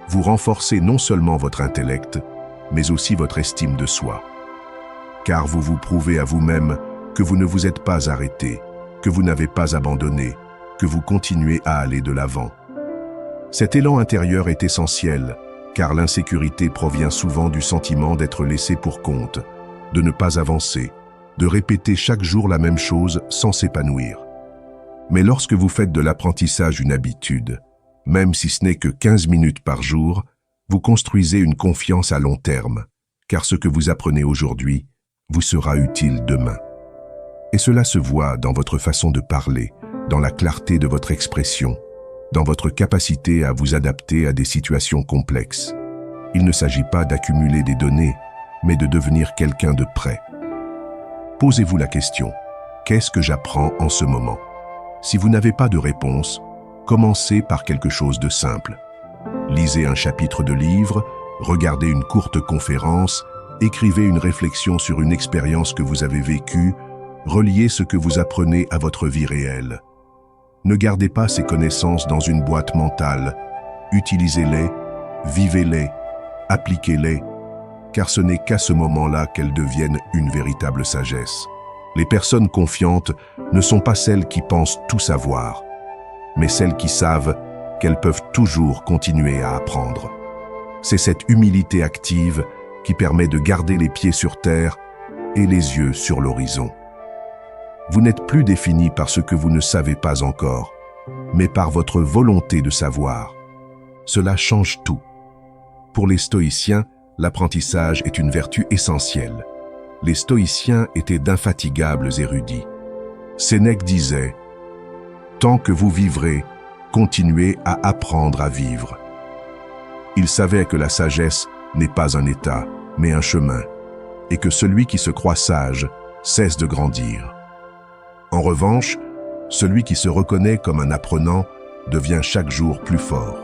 vous renforcez non seulement votre intellect, mais aussi votre estime de soi. Car vous vous prouvez à vous-même que vous ne vous êtes pas arrêté, que vous n'avez pas abandonné, que vous continuez à aller de l'avant. Cet élan intérieur est essentiel, car l'insécurité provient souvent du sentiment d'être laissé pour compte, de ne pas avancer, de répéter chaque jour la même chose sans s'épanouir. Mais lorsque vous faites de l'apprentissage une habitude, même si ce n'est que 15 minutes par jour, vous construisez une confiance à long terme, car ce que vous apprenez aujourd'hui vous sera utile demain. Et cela se voit dans votre façon de parler, dans la clarté de votre expression, dans votre capacité à vous adapter à des situations complexes. Il ne s'agit pas d'accumuler des données, mais de devenir quelqu'un de prêt. Posez-vous la question, qu'est-ce que j'apprends en ce moment? Si vous n'avez pas de réponse, commencez par quelque chose de simple. Lisez un chapitre de livre, regardez une courte conférence, écrivez une réflexion sur une expérience que vous avez vécue, reliez ce que vous apprenez à votre vie réelle. Ne gardez pas ces connaissances dans une boîte mentale. Utilisez-les, vivez-les, appliquez-les, car ce n'est qu'à ce moment-là qu'elles deviennent une véritable sagesse. Les personnes confiantes ne sont pas celles qui pensent tout savoir, mais celles qui savent qu'elles peuvent toujours continuer à apprendre. C'est cette humilité active qui permet de garder les pieds sur terre et les yeux sur l'horizon. Vous n'êtes plus défini par ce que vous ne savez pas encore, mais par votre volonté de savoir. Cela change tout. Pour les stoïciens, l'apprentissage est une vertu essentielle. Les stoïciens étaient d'infatigables érudits. Sénèque disait « Tant que vous vivrez, continuez à apprendre à vivre ». Il savait que la sagesse n'est pas un état, mais un chemin, et que celui qui se croit sage cesse de grandir. En revanche, celui qui se reconnaît comme un apprenant devient chaque jour plus fort.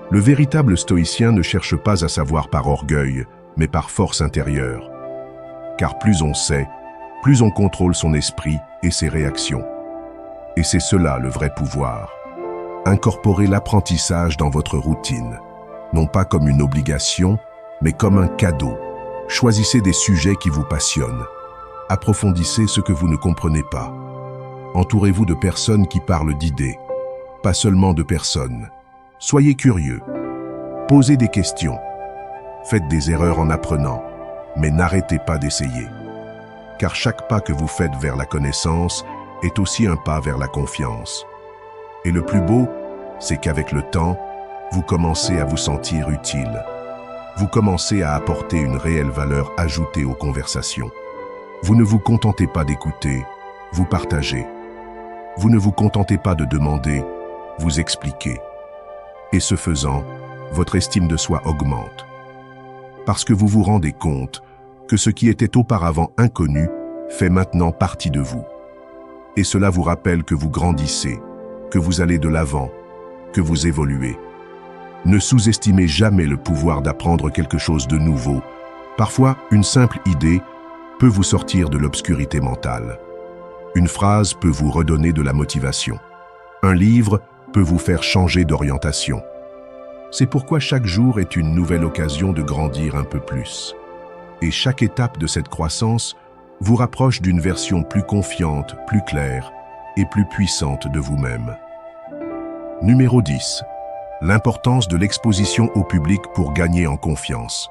Le véritable stoïcien ne cherche pas à savoir par orgueil, mais par force intérieure. Car plus on sait, plus on contrôle son esprit et ses réactions. Et c'est cela le vrai pouvoir. Incorporez l'apprentissage dans votre routine, non pas comme une obligation, mais comme un cadeau. Choisissez des sujets qui vous passionnent. Approfondissez ce que vous ne comprenez pas. Entourez-vous de personnes qui parlent d'idées, pas seulement de personnes. Soyez curieux. Posez des questions. Faites des erreurs en apprenant, mais n'arrêtez pas d'essayer. Car chaque pas que vous faites vers la connaissance est aussi un pas vers la confiance. Et le plus beau, c'est qu'avec le temps, vous commencez à vous sentir utile. Vous commencez à apporter une réelle valeur ajoutée aux conversations. Vous ne vous contentez pas d'écouter, vous partagez. Vous ne vous contentez pas de demander, vous expliquez. Et ce faisant, votre estime de soi augmente. Parce que vous vous rendez compte que ce qui était auparavant inconnu fait maintenant partie de vous. Et cela vous rappelle que vous grandissez, que vous allez de l'avant, que vous évoluez. Ne sous-estimez jamais le pouvoir d'apprendre quelque chose de nouveau. Parfois, une simple idée peut vous sortir de l'obscurité mentale. Une phrase peut vous redonner de la motivation. Un livre peut vous faire changer d'orientation. C'est pourquoi chaque jour est une nouvelle occasion de grandir un peu plus. Et chaque étape de cette croissance vous rapproche d'une version plus confiante, plus claire et plus puissante de vous-même. Numéro 10. L'importance de l'exposition au public pour gagner en confiance.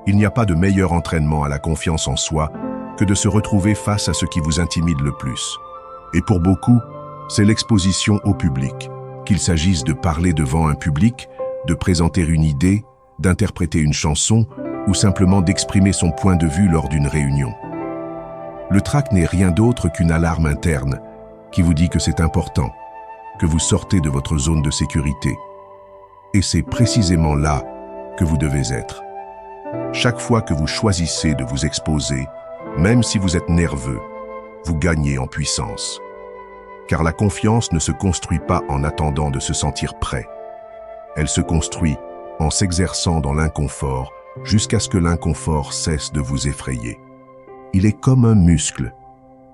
Il n'y a pas de meilleur entraînement à la confiance en soi que de se retrouver face à ce qui vous intimide le plus. Et pour beaucoup, c'est l'exposition au public. Qu'il s'agisse de parler devant un public, de présenter une idée, d'interpréter une chanson ou simplement d'exprimer son point de vue lors d'une réunion. Le trac n'est rien d'autre qu'une alarme interne qui vous dit que c'est important, que vous sortez de votre zone de sécurité. Et c'est précisément là que vous devez être. Chaque fois que vous choisissez de vous exposer, même si vous êtes nerveux, vous gagnez en puissance. Car la confiance ne se construit pas en attendant de se sentir prêt. Elle se construit en s'exerçant dans l'inconfort jusqu'à ce que l'inconfort cesse de vous effrayer. Il est comme un muscle.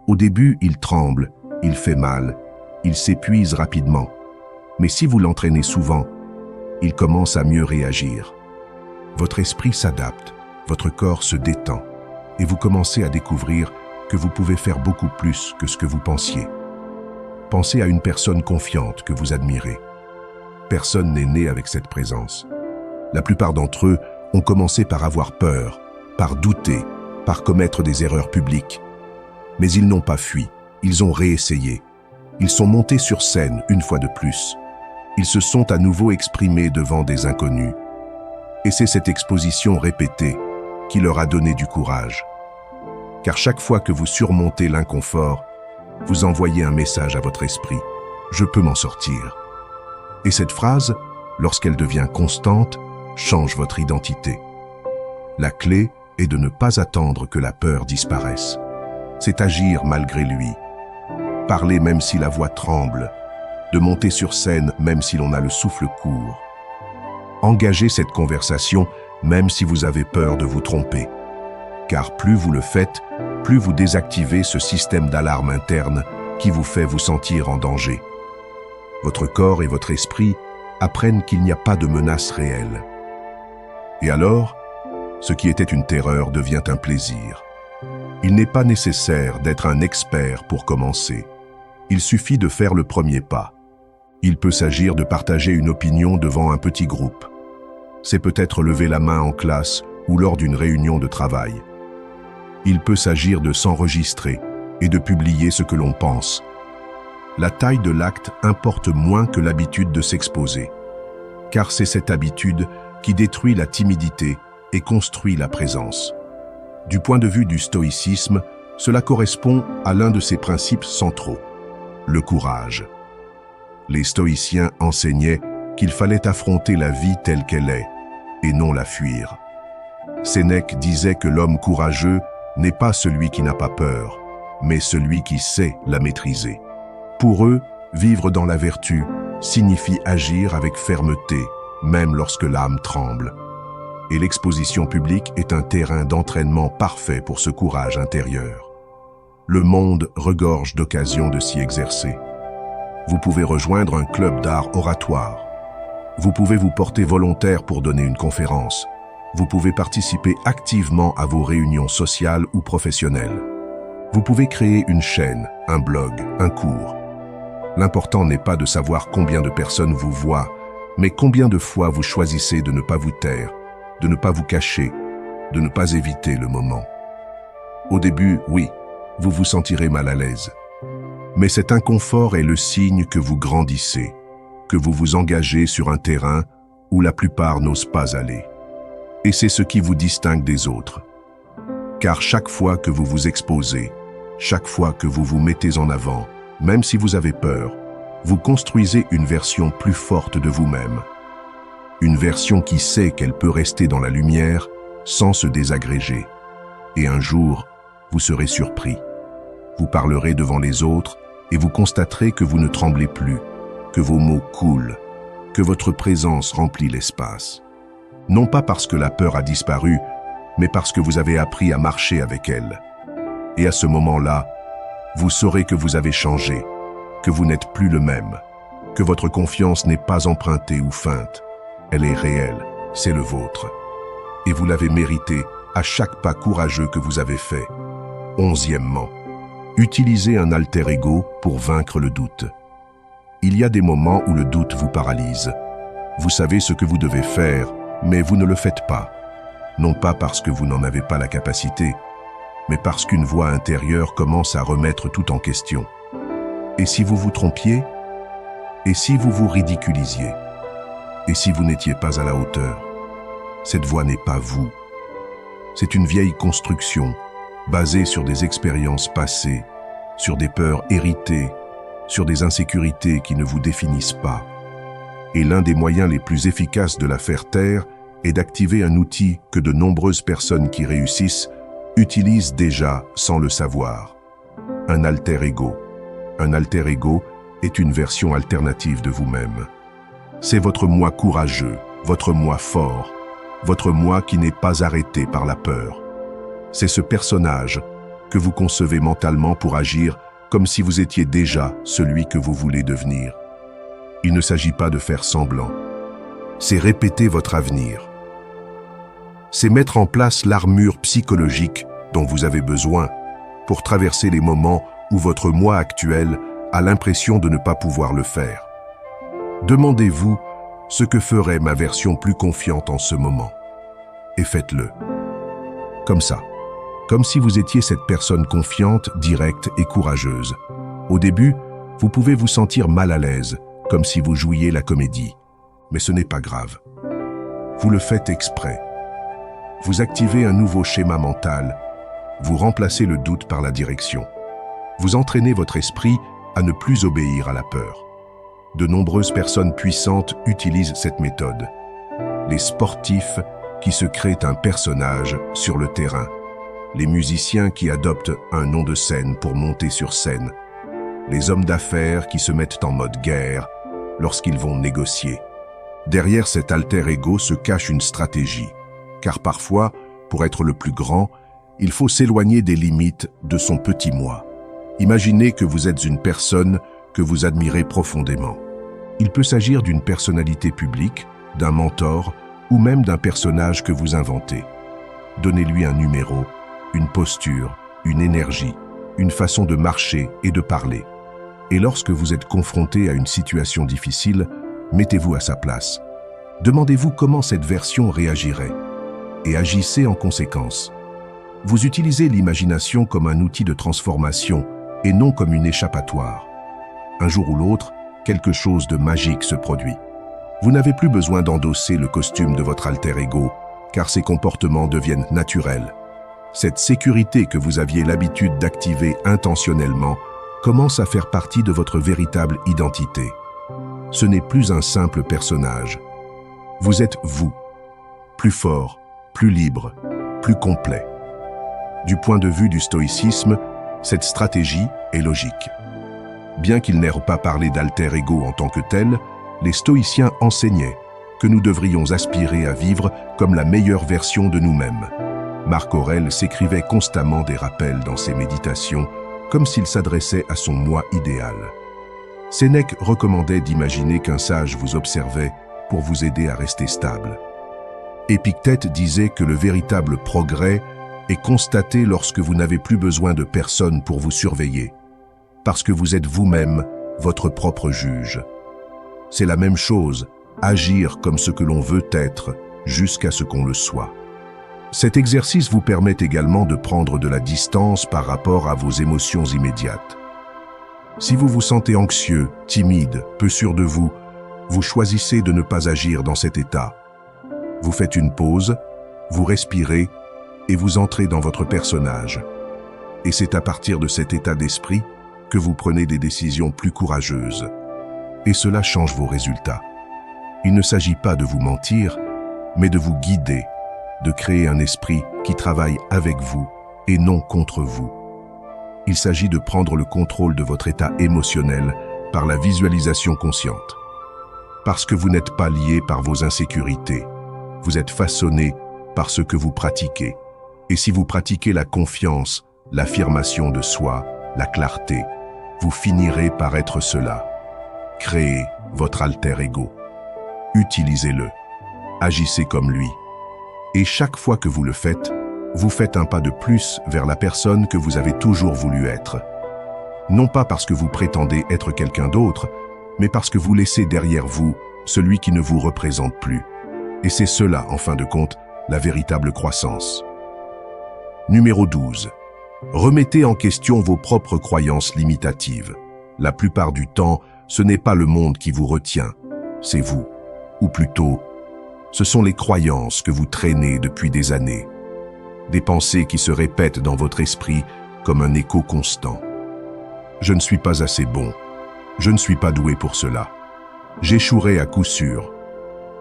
Au début, il tremble, il fait mal, il s'épuise rapidement. Mais si vous l'entraînez souvent, il commence à mieux réagir. Votre esprit s'adapte, votre corps se détend, et vous commencez à découvrir que vous pouvez faire beaucoup plus que ce que vous pensiez. Pensez à une personne confiante que vous admirez. Personne n'est né avec cette présence. La plupart d'entre eux ont commencé par avoir peur, par douter, par commettre des erreurs publiques. Mais ils n'ont pas fui, ils ont réessayé. Ils sont montés sur scène une fois de plus. Ils se sont à nouveau exprimés devant des inconnus. Et c'est cette exposition répétée qui leur a donné du courage. Car chaque fois que vous surmontez l'inconfort, vous envoyez un message à votre esprit. Je peux m'en sortir. Et cette phrase, lorsqu'elle devient constante, change votre identité. La clé est de ne pas attendre que la peur disparaisse. C'est agir malgré lui. Parler même si la voix tremble. De monter sur scène même si l'on a le souffle court. Engagez cette conversation même si vous avez peur de vous tromper. Car plus vous le faites, plus vous désactivez ce système d'alarme interne qui vous fait vous sentir en danger. Votre corps et votre esprit apprennent qu'il n'y a pas de menace réelle. Et alors, Ce qui était une terreur devient un plaisir. Il n'est pas nécessaire d'être un expert pour commencer. Il suffit de faire le premier pas. Il peut s'agir de partager une opinion devant un petit groupe. C'est peut-être lever la main en classe ou lors d'une réunion de travail. Il peut s'agir de s'enregistrer et de publier ce que l'on pense. La taille de l'acte importe moins que l'habitude de s'exposer, car c'est cette habitude qui détruit la timidité et construit la présence. Du point de vue du stoïcisme, cela correspond à l'un de ses principes centraux, le courage. Les stoïciens enseignaient qu'il fallait affronter la vie telle qu'elle est, et non la fuir. Sénèque disait que l'homme courageux n'est pas celui qui n'a pas peur, mais celui qui sait la maîtriser. Pour eux, vivre dans la vertu signifie agir avec fermeté, même lorsque l'âme tremble. Et l'exposition publique est un terrain d'entraînement parfait pour ce courage intérieur. Le monde regorge d'occasions de s'y exercer. Vous pouvez rejoindre un club d'art oratoire. Vous pouvez vous porter volontaire pour donner une conférence. Vous pouvez participer activement à vos réunions sociales ou professionnelles. Vous pouvez créer une chaîne, un blog, un cours. L'important n'est pas de savoir combien de personnes vous voient, mais combien de fois vous choisissez de ne pas vous taire, de ne pas vous cacher, de ne pas éviter le moment. Au début, oui, vous vous sentirez mal à l'aise. Mais cet inconfort est le signe que vous grandissez, que vous vous engagez sur un terrain où la plupart n'osent pas aller. Et c'est ce qui vous distingue des autres. Car chaque fois que vous vous exposez, chaque fois que vous vous mettez en avant, même si vous avez peur, vous construisez une version plus forte de vous-même. Une version qui sait qu'elle peut rester dans la lumière sans se désagréger. Et un jour, vous serez surpris. Vous parlerez devant les autres et vous constaterez que vous ne tremblez plus, que vos mots coulent, que votre présence remplit l'espace. Non pas parce que la peur a disparu, mais parce que vous avez appris à marcher avec elle. Et à ce moment-là, vous saurez que vous avez changé, que vous n'êtes plus le même, que votre confiance n'est pas empruntée ou feinte. Elle est réelle, c'est le vôtre. Et vous l'avez mérité à chaque pas courageux que vous avez fait. 11e, utilisez un alter ego pour vaincre le doute. Il y a des moments où le doute vous paralyse. Vous savez ce que vous devez faire, mais vous ne le faites pas. Non pas parce que vous n'en avez pas la capacité, mais parce qu'une voix intérieure commence à remettre tout en question. Et si vous vous trompiez? Et si vous vous ridiculisiez? Et si vous n'étiez pas à la hauteur? Cette voix n'est pas vous. C'est une vieille construction, basée sur des expériences passées, sur des peurs héritées, sur des insécurités qui ne vous définissent pas. Et l'un des moyens les plus efficaces de la faire taire est d'activer un outil que de nombreuses personnes qui réussissent utilisent déjà sans le savoir. Un alter ego. Un alter ego est une version alternative de vous-même. C'est votre moi courageux, votre moi fort, votre moi qui n'est pas arrêté par la peur. C'est ce personnage que vous concevez mentalement pour agir comme si vous étiez déjà celui que vous voulez devenir. Il ne s'agit pas de faire semblant. C'est répéter votre avenir. C'est mettre en place l'armure psychologique dont vous avez besoin pour traverser les moments où votre moi actuel a l'impression de ne pas pouvoir le faire. Demandez-vous ce que ferait ma version plus confiante en ce moment. Et faites-le. Comme ça. Comme si vous étiez cette personne confiante, directe et courageuse. Au début, vous pouvez vous sentir mal à l'aise, comme si vous jouiez la comédie. Mais ce n'est pas grave. Vous le faites exprès. Vous activez un nouveau schéma mental. Vous remplacez le doute par la direction. Vous entraînez votre esprit à ne plus obéir à la peur. De nombreuses personnes puissantes utilisent cette méthode. Les sportifs qui se créent un personnage sur le terrain. Les musiciens qui adoptent un nom de scène pour monter sur scène. Les hommes d'affaires qui se mettent en mode guerre lorsqu'ils vont négocier. Derrière cet alter ego se cache une stratégie. Car parfois, pour être le plus grand, il faut s'éloigner des limites de son petit moi. Imaginez que vous êtes une personne que vous admirez profondément. Il peut s'agir d'une personnalité publique, d'un mentor ou même d'un personnage que vous inventez. Donnez-lui un numéro, une posture, une énergie, une façon de marcher et de parler. Et lorsque vous êtes confronté à une situation difficile, mettez-vous à sa place. Demandez-vous comment cette version réagirait et agissez en conséquence. Vous utilisez l'imagination comme un outil de transformation et non comme une échappatoire. Un jour ou l'autre, quelque chose de magique se produit. Vous n'avez plus besoin d'endosser le costume de votre alter ego, car ces comportements deviennent naturels. Cette sécurité que vous aviez l'habitude d'activer intentionnellement commence à faire partie de votre véritable identité. Ce n'est plus un simple personnage. Vous êtes vous, plus fort, plus libre, plus complet. Du point de vue du stoïcisme, cette stratégie est logique. Bien qu'ils n'aient pas parlé d'alter ego en tant que tel, les stoïciens enseignaient que nous devrions aspirer à vivre comme la meilleure version de nous-mêmes. Marc Aurèle s'écrivait constamment des rappels dans ses méditations, comme s'il s'adressait à son moi idéal. Sénèque recommandait d'imaginer qu'un sage vous observait pour vous aider à rester stable. Épictète disait que le véritable progrès est constaté lorsque vous n'avez plus besoin de personne pour vous surveiller, parce que vous êtes vous-même votre propre juge. C'est la même chose, agir comme ce que l'on veut être, jusqu'à ce qu'on le soit. Cet exercice vous permet également de prendre de la distance par rapport à vos émotions immédiates. Si vous vous sentez anxieux, timide, peu sûr de vous, vous choisissez de ne pas agir dans cet état. Vous faites une pause, vous respirez et vous entrez dans votre personnage. Et c'est à partir de cet état d'esprit que vous prenez des décisions plus courageuses. Et cela change vos résultats. Il ne s'agit pas de vous mentir, mais de vous guider, de créer un esprit qui travaille avec vous et non contre vous. Il s'agit de prendre le contrôle de votre état émotionnel par la visualisation consciente. Parce que vous n'êtes pas lié par vos insécurités, vous êtes façonné par ce que vous pratiquez. Et si vous pratiquez la confiance, l'affirmation de soi, la clarté, vous finirez par être cela. Créez votre alter ego. Utilisez-le. Agissez comme lui. Et chaque fois que vous le faites, vous faites un pas de plus vers la personne que vous avez toujours voulu être. Non pas parce que vous prétendez être quelqu'un d'autre, mais parce que vous laissez derrière vous celui qui ne vous représente plus. Et c'est cela, en fin de compte, la véritable croissance. Numéro 12. Remettez en question vos propres croyances limitatives. La plupart du temps, ce n'est pas le monde qui vous retient, c'est vous. Ou plutôt, ce sont les croyances que vous traînez depuis des années. Des pensées qui se répètent dans votre esprit comme un écho constant. Je ne suis pas assez bon. Je ne suis pas doué pour cela. J'échouerai à coup sûr.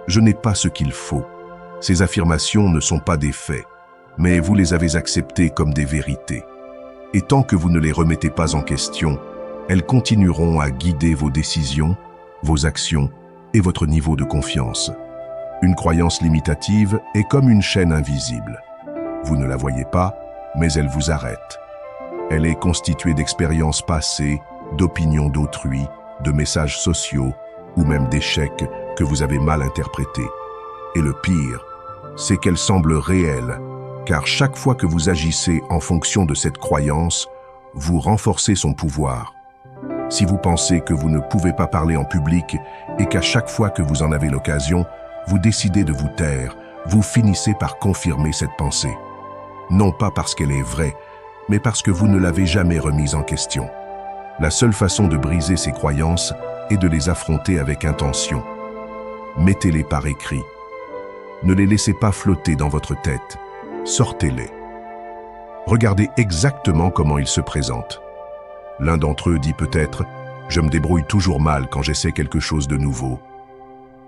Je n'ai pas ce qu'il faut. Ces affirmations ne sont pas des faits, mais vous les avez acceptées comme des vérités. Et tant que vous ne les remettez pas en question, elles continueront à guider vos décisions, vos actions et votre niveau de confiance. Une croyance limitative est comme une chaîne invisible. Vous ne la voyez pas, mais elle vous arrête. Elle est constituée d'expériences passées, d'opinions d'autrui, de messages sociaux ou même d'échecs que vous avez mal interprétés. Et le pire, c'est qu'elle semble réelle, car chaque fois que vous agissez en fonction de cette croyance, vous renforcez son pouvoir. Si vous pensez que vous ne pouvez pas parler en public et qu'à chaque fois que vous en avez l'occasion, vous décidez de vous taire, vous finissez par confirmer cette pensée. Non pas parce qu'elle est vraie, mais parce que vous ne l'avez jamais remise en question. La seule façon de briser ces croyances est de les affronter avec intention. Mettez-les par écrit. Ne les laissez pas flotter dans votre tête. Sortez-les. Regardez exactement comment ils se présentent. L'un d'entre eux dit peut-être « Je me débrouille toujours mal quand j'essaie quelque chose de nouveau.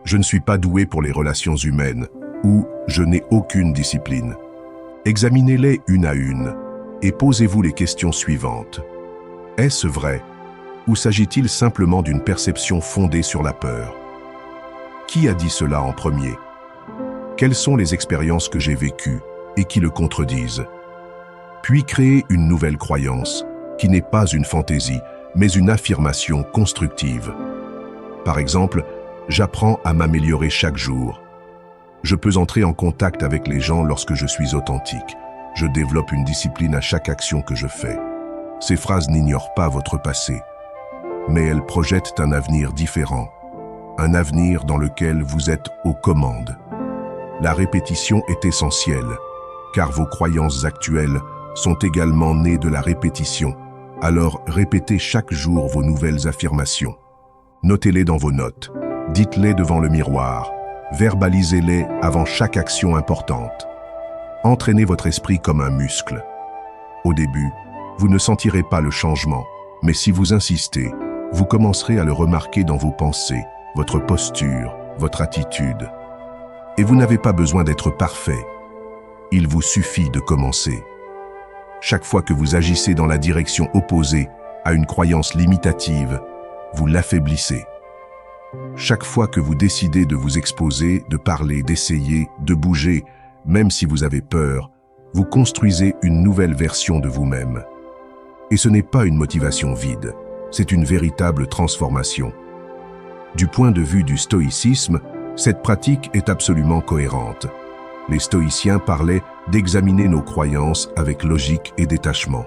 Je ne suis pas doué pour les relations humaines » ou « Je n'ai aucune discipline ». Examinez-les une à une et posez-vous les questions suivantes. Est-ce vrai ou s'agit-il simplement d'une perception fondée sur la peur? Qui a dit cela en premier? Quelles sont les expériences que j'ai vécues et qui le contredisent? Puis créer une nouvelle croyance qui n'est pas une fantaisie, mais une affirmation constructive. Par exemple, j'apprends à m'améliorer chaque jour. Je peux entrer en contact avec les gens lorsque je suis authentique. Je développe une discipline à chaque action que je fais. Ces phrases n'ignorent pas votre passé, mais elles projettent un avenir différent. Un avenir dans lequel vous êtes aux commandes. La répétition est essentielle, car vos croyances actuelles sont également nées de la répétition. Alors répétez chaque jour vos nouvelles affirmations. Notez-les dans vos notes, dites-les devant le miroir, verbalisez-les avant chaque action importante. Entraînez votre esprit comme un muscle. Au début, vous ne sentirez pas le changement, mais si vous insistez, vous commencerez à le remarquer dans vos pensées, votre posture, votre attitude. Et vous n'avez pas besoin d'être parfait. Il vous suffit de commencer. Chaque fois que vous agissez dans la direction opposée à une croyance limitative, vous l'affaiblissez. Chaque fois que vous décidez de vous exposer, de parler, d'essayer, de bouger, même si vous avez peur, vous construisez une nouvelle version de vous-même. Et ce n'est pas une motivation vide, c'est une véritable transformation. Du point de vue du stoïcisme, cette pratique est absolument cohérente. Les stoïciens parlaient d'examiner nos croyances avec logique et détachement.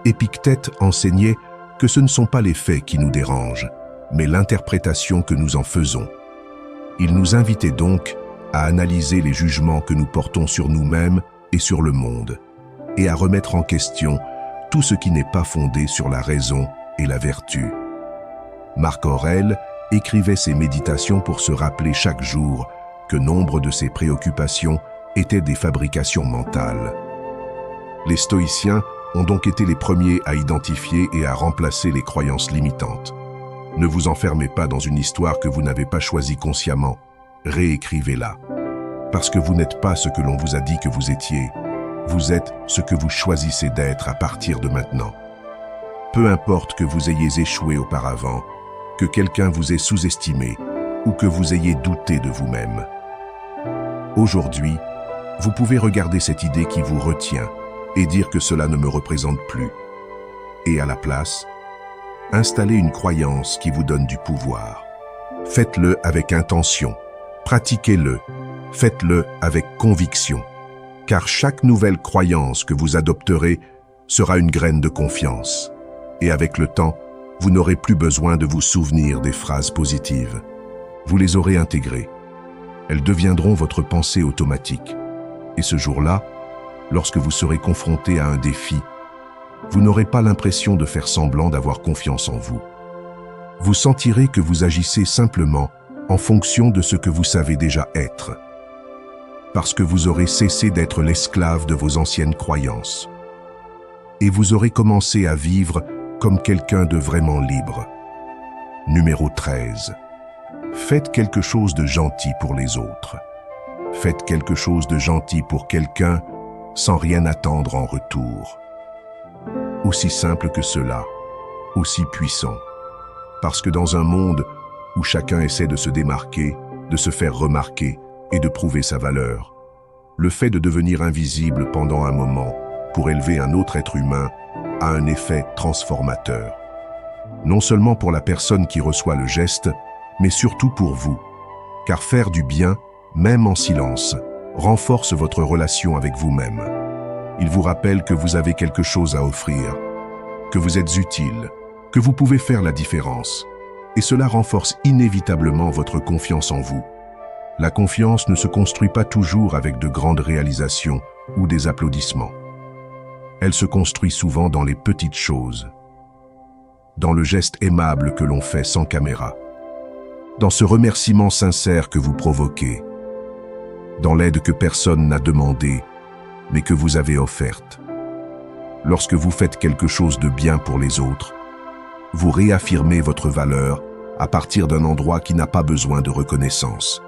Épictète enseignait que ce ne sont pas les faits qui nous dérangent, mais l'interprétation que nous en faisons. Il nous invitait donc à analyser les jugements que nous portons sur nous-mêmes et sur le monde, et à remettre en question tout ce qui n'est pas fondé sur la raison et la vertu. Marc Aurèle écrivait ses méditations pour se rappeler chaque jour que nombre de ses préoccupations étaient des fabrications mentales. Les stoïciens ont donc été les premiers à identifier et à remplacer les croyances limitantes. Ne vous enfermez pas dans une histoire que vous n'avez pas choisie consciemment. Réécrivez-la. Parce que vous n'êtes pas ce que l'on vous a dit que vous étiez. Vous êtes ce que vous choisissez d'être à partir de maintenant. Peu importe que vous ayez échoué auparavant, que quelqu'un vous ait sous-estimé ou que vous ayez douté de vous-même. Aujourd'hui, vous pouvez regarder cette idée qui vous retient et dire que cela ne me représente plus. Et à la place, installez une croyance qui vous donne du pouvoir. Faites-le avec intention, pratiquez-le, faites-le avec conviction, car chaque nouvelle croyance que vous adopterez sera une graine de confiance. Et avec le temps, vous n'aurez plus besoin de vous souvenir des phrases positives. Vous les aurez intégrées. Elles deviendront votre pensée automatique. Et ce jour-là, lorsque vous serez confronté à un défi, vous n'aurez pas l'impression de faire semblant d'avoir confiance en vous. Vous sentirez que vous agissez simplement en fonction de ce que vous savez déjà être, parce que vous aurez cessé d'être l'esclave de vos anciennes croyances. Et vous aurez commencé à vivre comme quelqu'un de vraiment libre. Numéro 13. Faites quelque chose de gentil pour les autres. Faites quelque chose de gentil pour quelqu'un sans rien attendre en retour. Aussi simple que cela, aussi puissant. Parce que dans un monde où chacun essaie de se démarquer, de se faire remarquer et de prouver sa valeur, le fait de devenir invisible pendant un moment pour élever un autre être humain a un effet transformateur. Non seulement pour la personne qui reçoit le geste, mais surtout pour vous. Car faire du bien, même en silence, renforce votre relation avec vous-même. Il vous rappelle que vous avez quelque chose à offrir, que vous êtes utile, que vous pouvez faire la différence. Et cela renforce inévitablement votre confiance en vous. La confiance ne se construit pas toujours avec de grandes réalisations ou des applaudissements. Elle se construit souvent dans les petites choses, dans le geste aimable que l'on fait sans caméra, dans ce remerciement sincère que vous provoquez, dans l'aide que personne n'a demandée, mais que vous avez offerte. Lorsque vous faites quelque chose de bien pour les autres, vous réaffirmez votre valeur à partir d'un endroit qui n'a pas besoin de reconnaissance.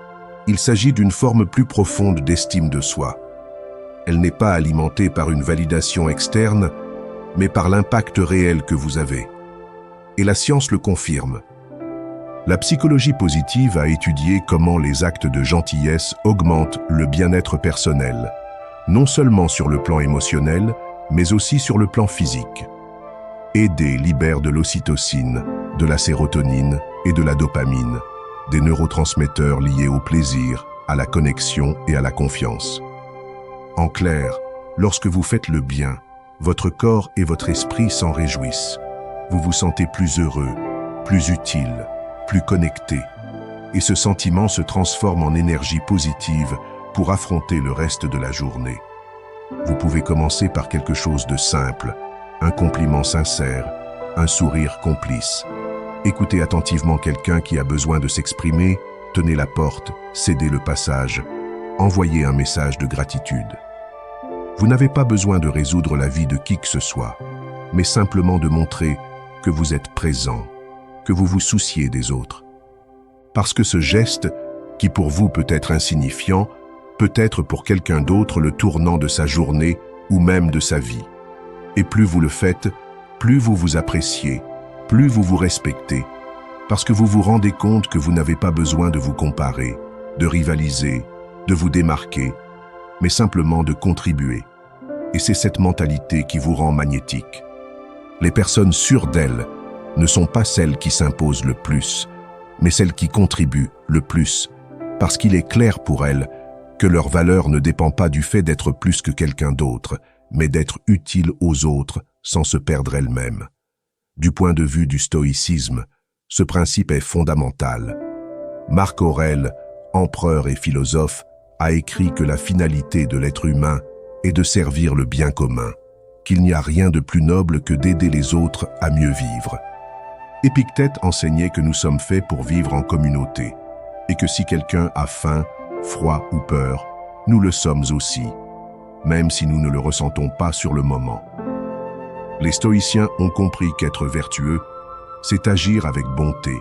Il s'agit d'une forme plus profonde d'estime de soi. Elle n'est pas alimentée par une validation externe, mais par l'impact réel que vous avez. Et la science le confirme. La psychologie positive a étudié comment les actes de gentillesse augmentent le bien-être personnel, non seulement sur le plan émotionnel, mais aussi sur le plan physique. Aider libère de l'ocytocine, de la sérotonine et de la dopamine, des neurotransmetteurs liés au plaisir, à la connexion et à la confiance. En clair, lorsque vous faites le bien, votre corps et votre esprit s'en réjouissent. Vous vous sentez plus heureux, plus utile, plus connecté. Et ce sentiment se transforme en énergie positive pour affronter le reste de la journée. Vous pouvez commencer par quelque chose de simple, un compliment sincère, un sourire complice. Écoutez attentivement quelqu'un qui a besoin de s'exprimer, tenez la porte, cédez le passage, envoyez un message de gratitude. Vous n'avez pas besoin de résoudre la vie de qui que ce soit, mais simplement de montrer que vous êtes présent, que vous vous souciez des autres. Parce que ce geste, qui pour vous peut être insignifiant, peut être pour quelqu'un d'autre le tournant de sa journée ou même de sa vie. Et plus vous le faites, plus vous vous appréciez, plus vous vous respectez, parce que vous vous rendez compte que vous n'avez pas besoin de vous comparer, de rivaliser, de vous démarquer, mais simplement de contribuer. Et c'est cette mentalité qui vous rend magnétique. Les personnes sûres d'elles ne sont pas celles qui s'imposent le plus, mais celles qui contribuent le plus, parce qu'il est clair pour elles que leur valeur ne dépend pas du fait d'être plus que quelqu'un d'autre, mais d'être utile aux autres sans se perdre elles-mêmes. Du point de vue du stoïcisme, ce principe est fondamental. Marc Aurèle, empereur et philosophe, a écrit que la finalité de l'être humain est de servir le bien commun, qu'il n'y a rien de plus noble que d'aider les autres à mieux vivre. Épictète enseignait que nous sommes faits pour vivre en communauté, et que si quelqu'un a faim, froid ou peur, nous le sommes aussi, même si nous ne le ressentons pas sur le moment. Les stoïciens ont compris qu'être vertueux, c'est agir avec bonté,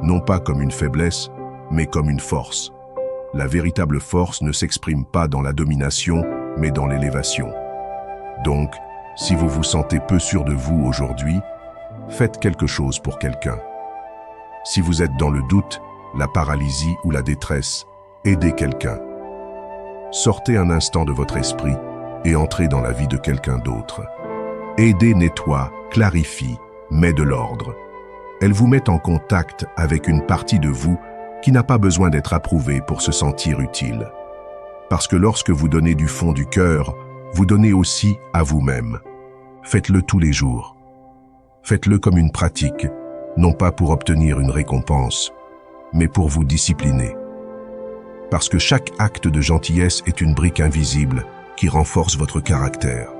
non pas comme une faiblesse, mais comme une force. La véritable force ne s'exprime pas dans la domination, mais dans l'élévation. Donc, si vous vous sentez peu sûr de vous aujourd'hui, faites quelque chose pour quelqu'un. Si vous êtes dans le doute, la paralysie ou la détresse, aidez quelqu'un. Sortez un instant de votre esprit et entrez dans la vie de quelqu'un d'autre. Aider nettoie, clarifie, met de l'ordre. Elle vous met en contact avec une partie de vous qui n'a pas besoin d'être approuvée pour se sentir utile. Parce que lorsque vous donnez du fond du cœur, vous donnez aussi à vous-même. Faites-le tous les jours. Faites-le comme une pratique, non pas pour obtenir une récompense, mais pour vous discipliner. Parce que chaque acte de gentillesse est une brique invisible qui renforce votre caractère.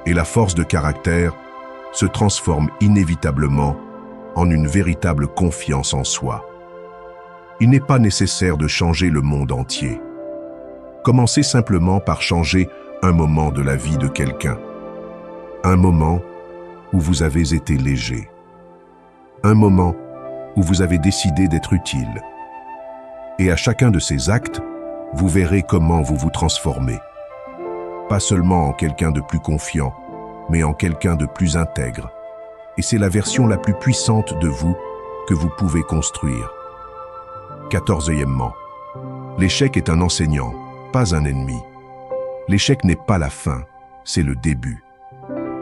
Et la force de caractère se transforme inévitablement en une véritable confiance en soi. Il n'est pas nécessaire de changer le monde entier. Commencez simplement par changer un moment de la vie de quelqu'un. Un moment où vous avez été léger. Un moment où vous avez décidé d'être utile. Et à chacun de ces actes, vous verrez comment vous vous transformez. Pas seulement en quelqu'un de plus confiant, mais en quelqu'un de plus intègre. Et c'est la version la plus puissante de vous que vous pouvez construire. 14e, l'échec est un enseignant, pas un ennemi. L'échec n'est pas la fin, c'est le début.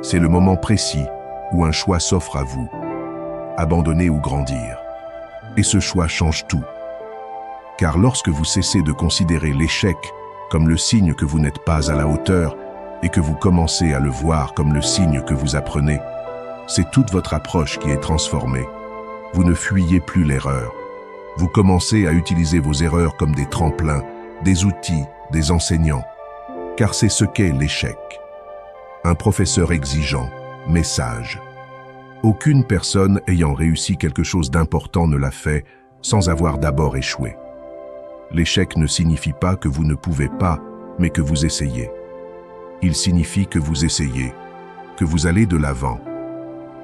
C'est le moment précis où un choix s'offre à vous, abandonner ou grandir. Et ce choix change tout. Car lorsque vous cessez de considérer l'échec comme le signe que vous n'êtes pas à la hauteur et que vous commencez à le voir comme le signe que vous apprenez, c'est toute votre approche qui est transformée. Vous ne fuyez plus l'erreur. Vous commencez à utiliser vos erreurs comme des tremplins, des outils, des enseignants. Car c'est ce qu'est l'échec. Un professeur exigeant, mais sage. Aucune personne ayant réussi quelque chose d'important ne l'a fait sans avoir d'abord échoué. L'échec ne signifie pas que vous ne pouvez pas, mais que vous essayez. Il signifie que vous essayez, que vous allez de l'avant,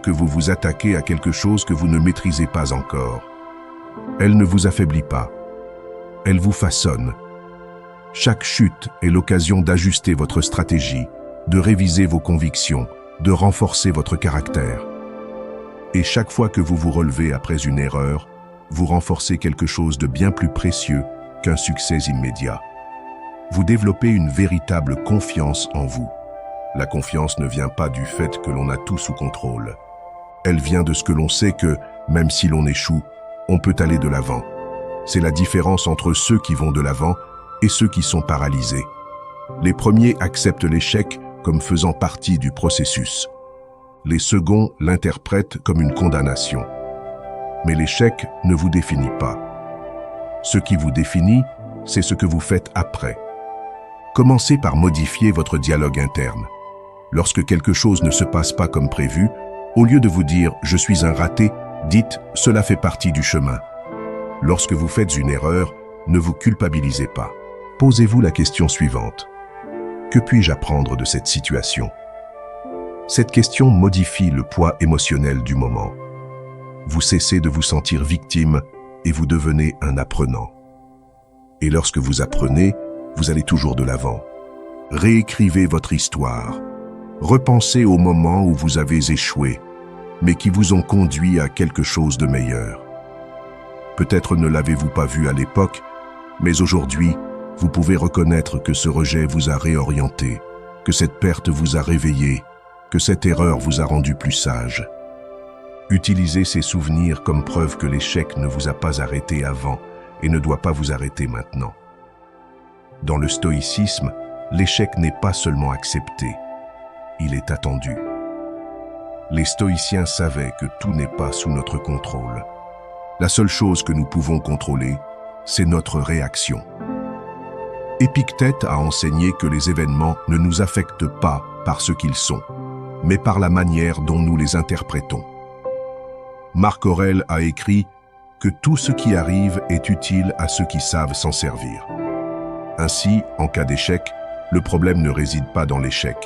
que vous vous attaquez à quelque chose que vous ne maîtrisez pas encore. Elle ne vous affaiblit pas. Elle vous façonne. Chaque chute est l'occasion d'ajuster votre stratégie, de réviser vos convictions, de renforcer votre caractère. Et chaque fois que vous vous relevez après une erreur, vous renforcez quelque chose de bien plus précieux qu'un succès immédiat. Vous développez une véritable confiance en vous. La confiance ne vient pas du fait que l'on a tout sous contrôle. Elle vient de ce que l'on sait que, même si l'on échoue, on peut aller de l'avant. C'est la différence entre ceux qui vont de l'avant et ceux qui sont paralysés. Les premiers acceptent l'échec comme faisant partie du processus. Les seconds l'interprètent comme une condamnation. Mais l'échec ne vous définit pas. Ce qui vous définit, c'est ce que vous faites après. Commencez par modifier votre dialogue interne. Lorsque quelque chose ne se passe pas comme prévu, au lieu de vous dire « je suis un raté », dites « cela fait partie du chemin ». Lorsque vous faites une erreur, ne vous culpabilisez pas. Posez-vous la question suivante. Que puis-je apprendre de cette situation? Cette question modifie le poids émotionnel du moment. Vous cessez de vous sentir victime et vous devenez un apprenant. Et lorsque vous apprenez, vous allez toujours de l'avant. Réécrivez votre histoire. Repensez aux moments où vous avez échoué, mais qui vous ont conduit à quelque chose de meilleur. Peut-être ne l'avez-vous pas vu à l'époque, mais aujourd'hui, vous pouvez reconnaître que ce rejet vous a réorienté, que cette perte vous a réveillé, que cette erreur vous a rendu plus sage. Utilisez ces souvenirs comme preuve que l'échec ne vous a pas arrêté avant et ne doit pas vous arrêter maintenant. Dans le stoïcisme, l'échec n'est pas seulement accepté, il est attendu. Les stoïciens savaient que tout n'est pas sous notre contrôle. La seule chose que nous pouvons contrôler, c'est notre réaction. Épictète a enseigné que les événements ne nous affectent pas par ce qu'ils sont, mais par la manière dont nous les interprétons. Marc Aurèle a écrit que tout ce qui arrive est utile à ceux qui savent s'en servir. Ainsi, en cas d'échec, le problème ne réside pas dans l'échec,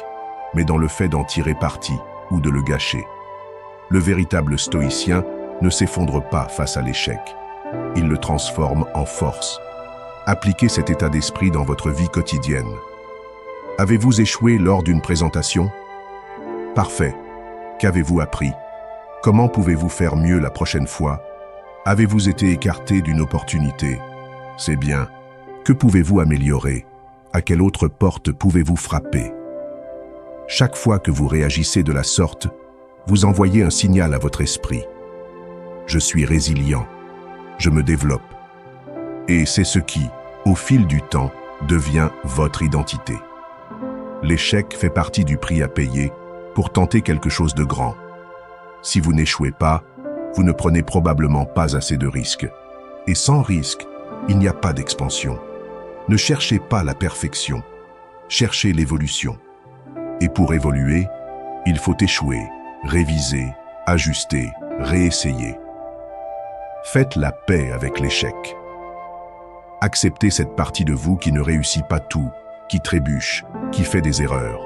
mais dans le fait d'en tirer parti ou de le gâcher. Le véritable stoïcien ne s'effondre pas face à l'échec. Il le transforme en force. Appliquez cet état d'esprit dans votre vie quotidienne. Avez-vous échoué lors d'une présentation? Parfait. Qu'avez-vous appris? Comment pouvez-vous faire mieux la prochaine fois? Avez-vous été écarté d'une opportunité? C'est bien. Que pouvez-vous améliorer? À quelle autre porte pouvez-vous frapper? Chaque fois que vous réagissez de la sorte, vous envoyez un signal à votre esprit. Je suis résilient. Je me développe. Et c'est ce qui, au fil du temps, devient votre identité. L'échec fait partie du prix à payer pour tenter quelque chose de grand. Si vous n'échouez pas, vous ne prenez probablement pas assez de risques. Et sans risque, il n'y a pas d'expansion. Ne cherchez pas la perfection, cherchez l'évolution. Et pour évoluer, il faut échouer, réviser, ajuster, réessayer. Faites la paix avec l'échec. Acceptez cette partie de vous qui ne réussit pas tout, qui trébuche, qui fait des erreurs.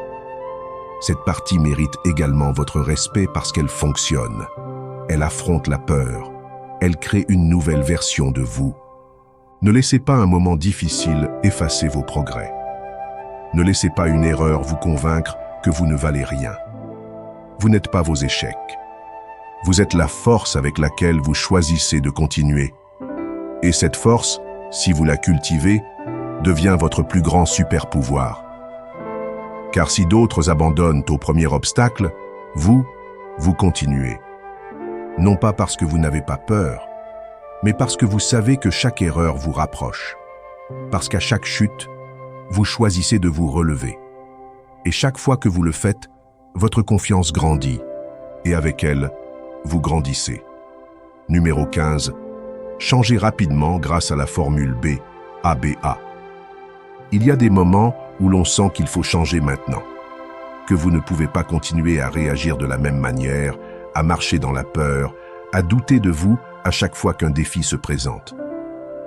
Cette partie mérite également votre respect parce qu'elle fonctionne. Elle affronte la peur. Elle crée une nouvelle version de vous. Ne laissez pas un moment difficile effacer vos progrès. Ne laissez pas une erreur vous convaincre que vous ne valez rien. Vous n'êtes pas vos échecs. Vous êtes la force avec laquelle vous choisissez de continuer. Et cette force, si vous la cultivez, devient votre plus grand super-pouvoir. Car si d'autres abandonnent au premier obstacle, vous continuez. Non pas parce que vous n'avez pas peur, mais parce que vous savez que chaque erreur vous rapproche. Parce qu'à chaque chute, vous choisissez de vous relever. Et chaque fois que vous le faites, votre confiance grandit. Et avec elle, vous grandissez. Numéro 15. Changez rapidement grâce à la formule B, ABA. Il y a des moments où l'on sent qu'il faut changer maintenant, que vous ne pouvez pas continuer à réagir de la même manière, à marcher dans la peur, à douter de vous à chaque fois qu'un défi se présente.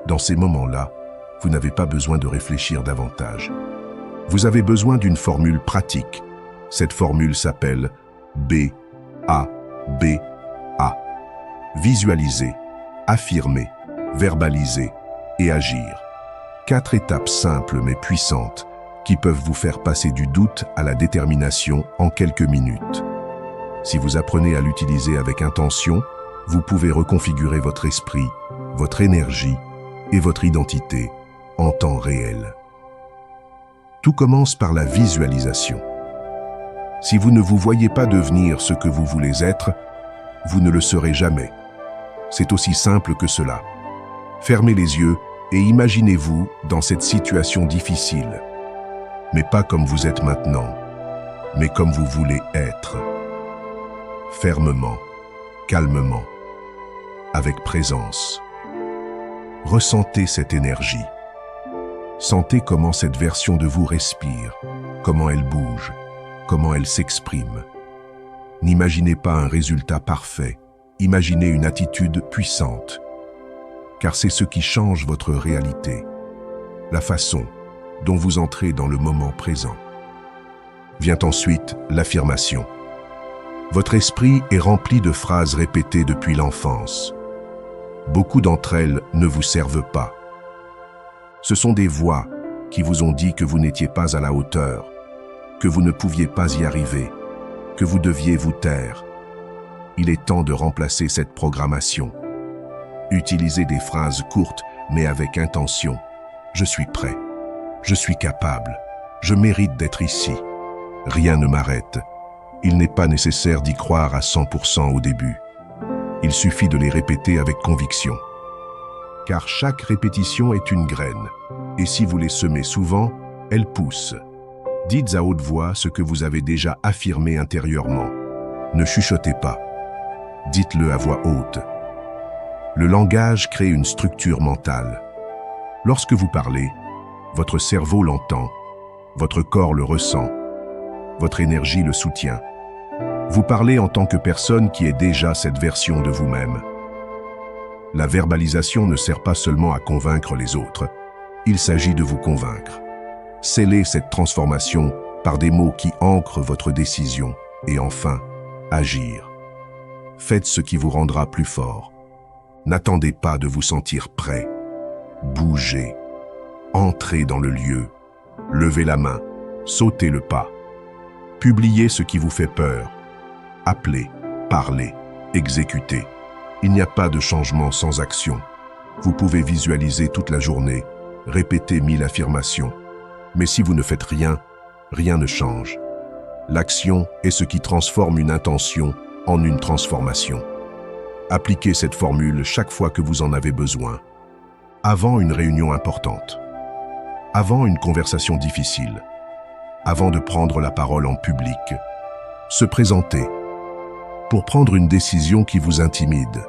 Dans ces moments-là, vous n'avez pas besoin de réfléchir davantage. Vous avez besoin d'une formule pratique. Cette formule s'appelle B-A-B-A. Visualiser, affirmer, verbaliser et agir. 4 étapes simples mais puissantes qui peuvent vous faire passer du doute à la détermination en quelques minutes. Si vous apprenez à l'utiliser avec intention, vous pouvez reconfigurer votre esprit, votre énergie et votre identité en temps réel. Tout commence par la visualisation. Si vous ne vous voyez pas devenir ce que vous voulez être, vous ne le serez jamais. C'est aussi simple que cela. Fermez les yeux Et imaginez-vous dans cette situation difficile, mais pas comme vous êtes maintenant, mais comme vous voulez être. Fermement, calmement, avec présence. Ressentez cette énergie. Sentez comment cette version de vous respire, comment elle bouge, comment elle s'exprime. N'imaginez pas un résultat parfait, imaginez une attitude puissante, car c'est ce qui change votre réalité, la façon dont vous entrez dans le moment présent. Vient ensuite l'affirmation. Votre esprit est rempli de phrases répétées depuis l'enfance. Beaucoup d'entre elles ne vous servent pas. Ce sont des voix qui vous ont dit que vous n'étiez pas à la hauteur, que vous ne pouviez pas y arriver, que vous deviez vous taire. Il est temps de remplacer cette programmation. Utilisez des phrases courtes mais avec intention. Je suis prêt. Je suis capable. Je mérite d'être ici. Rien ne m'arrête. Il n'est pas nécessaire d'y croire à 100% au début. Il suffit de les répéter avec conviction. Car chaque répétition est une graine. Et si vous les semez souvent, elles poussent. Dites à haute voix ce que vous avez déjà affirmé intérieurement. Ne chuchotez pas. Dites-le à voix haute. Le langage crée une structure mentale. Lorsque vous parlez, votre cerveau l'entend, votre corps le ressent, votre énergie le soutient. Vous parlez en tant que personne qui est déjà cette version de vous-même. La verbalisation ne sert pas seulement à convaincre les autres, il s'agit de vous convaincre. Scellez cette transformation par des mots qui ancrent votre décision et enfin, agir. Faites ce qui vous rendra plus fort. N'attendez pas de vous sentir prêt. Bougez. Entrez dans le lieu. Levez la main. Sautez le pas. Publiez ce qui vous fait peur. Appelez, parlez, exécutez. Il n'y a pas de changement sans action. Vous pouvez visualiser toute la journée, répéter 1000 affirmations. Mais si vous ne faites rien, rien ne change. L'action est ce qui transforme une intention en une transformation. Appliquez cette formule chaque fois que vous en avez besoin. Avant une réunion importante. Avant une conversation difficile. Avant de prendre la parole en public. Se présenter. Pour prendre une décision qui vous intimide.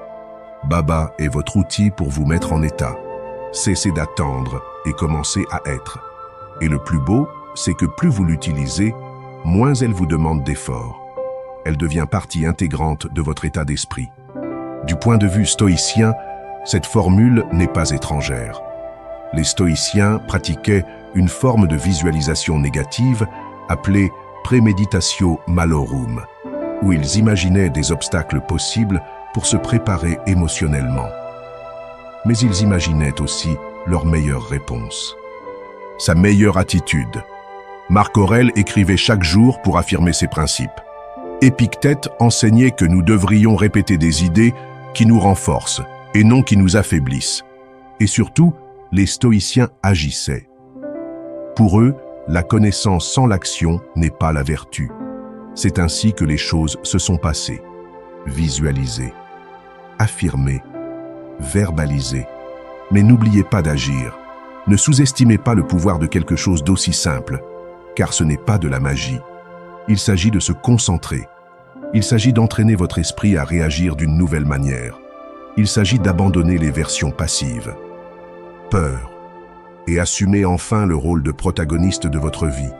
Baba est votre outil pour vous mettre en état. Cessez d'attendre et commencez à être. Et le plus beau, c'est que plus vous l'utilisez, moins elle vous demande d'efforts. Elle devient partie intégrante de votre état d'esprit. Du point de vue stoïcien, cette formule n'est pas étrangère. Les stoïciens pratiquaient une forme de visualisation négative appelée premeditatio malorum, où ils imaginaient des obstacles possibles pour se préparer émotionnellement. Mais ils imaginaient aussi leur meilleure réponse. Sa meilleure attitude. Marc Aurèle écrivait chaque jour pour affirmer ses principes. Épictète enseignait que nous devrions répéter des idées qui nous renforcent et non qui nous affaiblissent. Et surtout, les stoïciens agissaient. Pour eux, la connaissance sans l'action n'est pas la vertu. C'est ainsi que les choses se sont passées. Visualisez, affirmez, verbalisez. Mais n'oubliez pas d'agir. Ne sous-estimez pas le pouvoir de quelque chose d'aussi simple, car ce n'est pas de la magie. Il s'agit de se concentrer. Il s'agit d'entraîner votre esprit à réagir d'une nouvelle manière. Il s'agit d'abandonner les versions passives. Peur. Et assumer enfin le rôle de protagoniste de votre vie.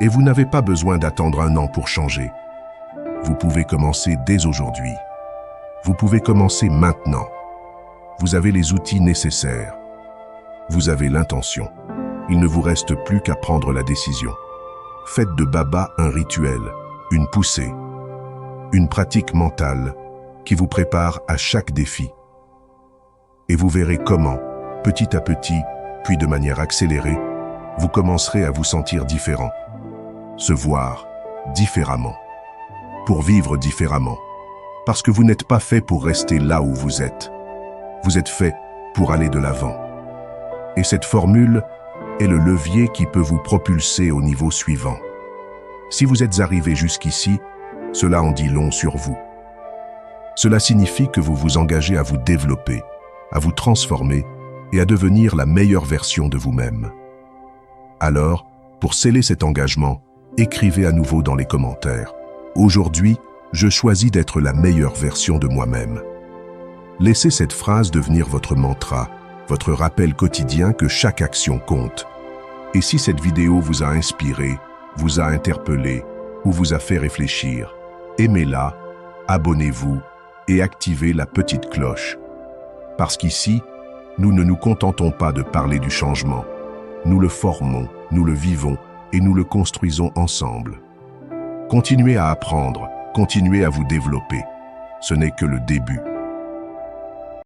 Et vous n'avez pas besoin d'attendre un an pour changer. Vous pouvez commencer dès aujourd'hui. Vous pouvez commencer maintenant. Vous avez les outils nécessaires. Vous avez l'intention. Il ne vous reste plus qu'à prendre la décision. Faites de Baba un rituel, une poussée, une pratique mentale qui vous prépare à chaque défi. Et vous verrez comment, petit à petit, puis de manière accélérée, vous commencerez à vous sentir différent, se voir différemment, pour vivre différemment, parce que vous n'êtes pas fait pour rester là où vous êtes. Vous êtes fait pour aller de l'avant. Et cette formule est le levier qui peut vous propulser au niveau suivant. Si vous êtes arrivé jusqu'ici, cela en dit long sur vous. Cela signifie que vous vous engagez à vous développer, à vous transformer et à devenir la meilleure version de vous-même. Alors, pour sceller cet engagement, écrivez à nouveau dans les commentaires. Aujourd'hui, je choisis d'être la meilleure version de moi-même. Laissez cette phrase devenir votre mantra, votre rappel quotidien que chaque action compte. Et si cette vidéo vous a inspiré, vous a interpellé ou vous a fait réfléchir, aimez-la, abonnez-vous et activez la petite cloche. Parce qu'ici, nous ne nous contentons pas de parler du changement. Nous le formons, nous le vivons et nous le construisons ensemble. Continuez à apprendre, continuez à vous développer. Ce n'est que le début.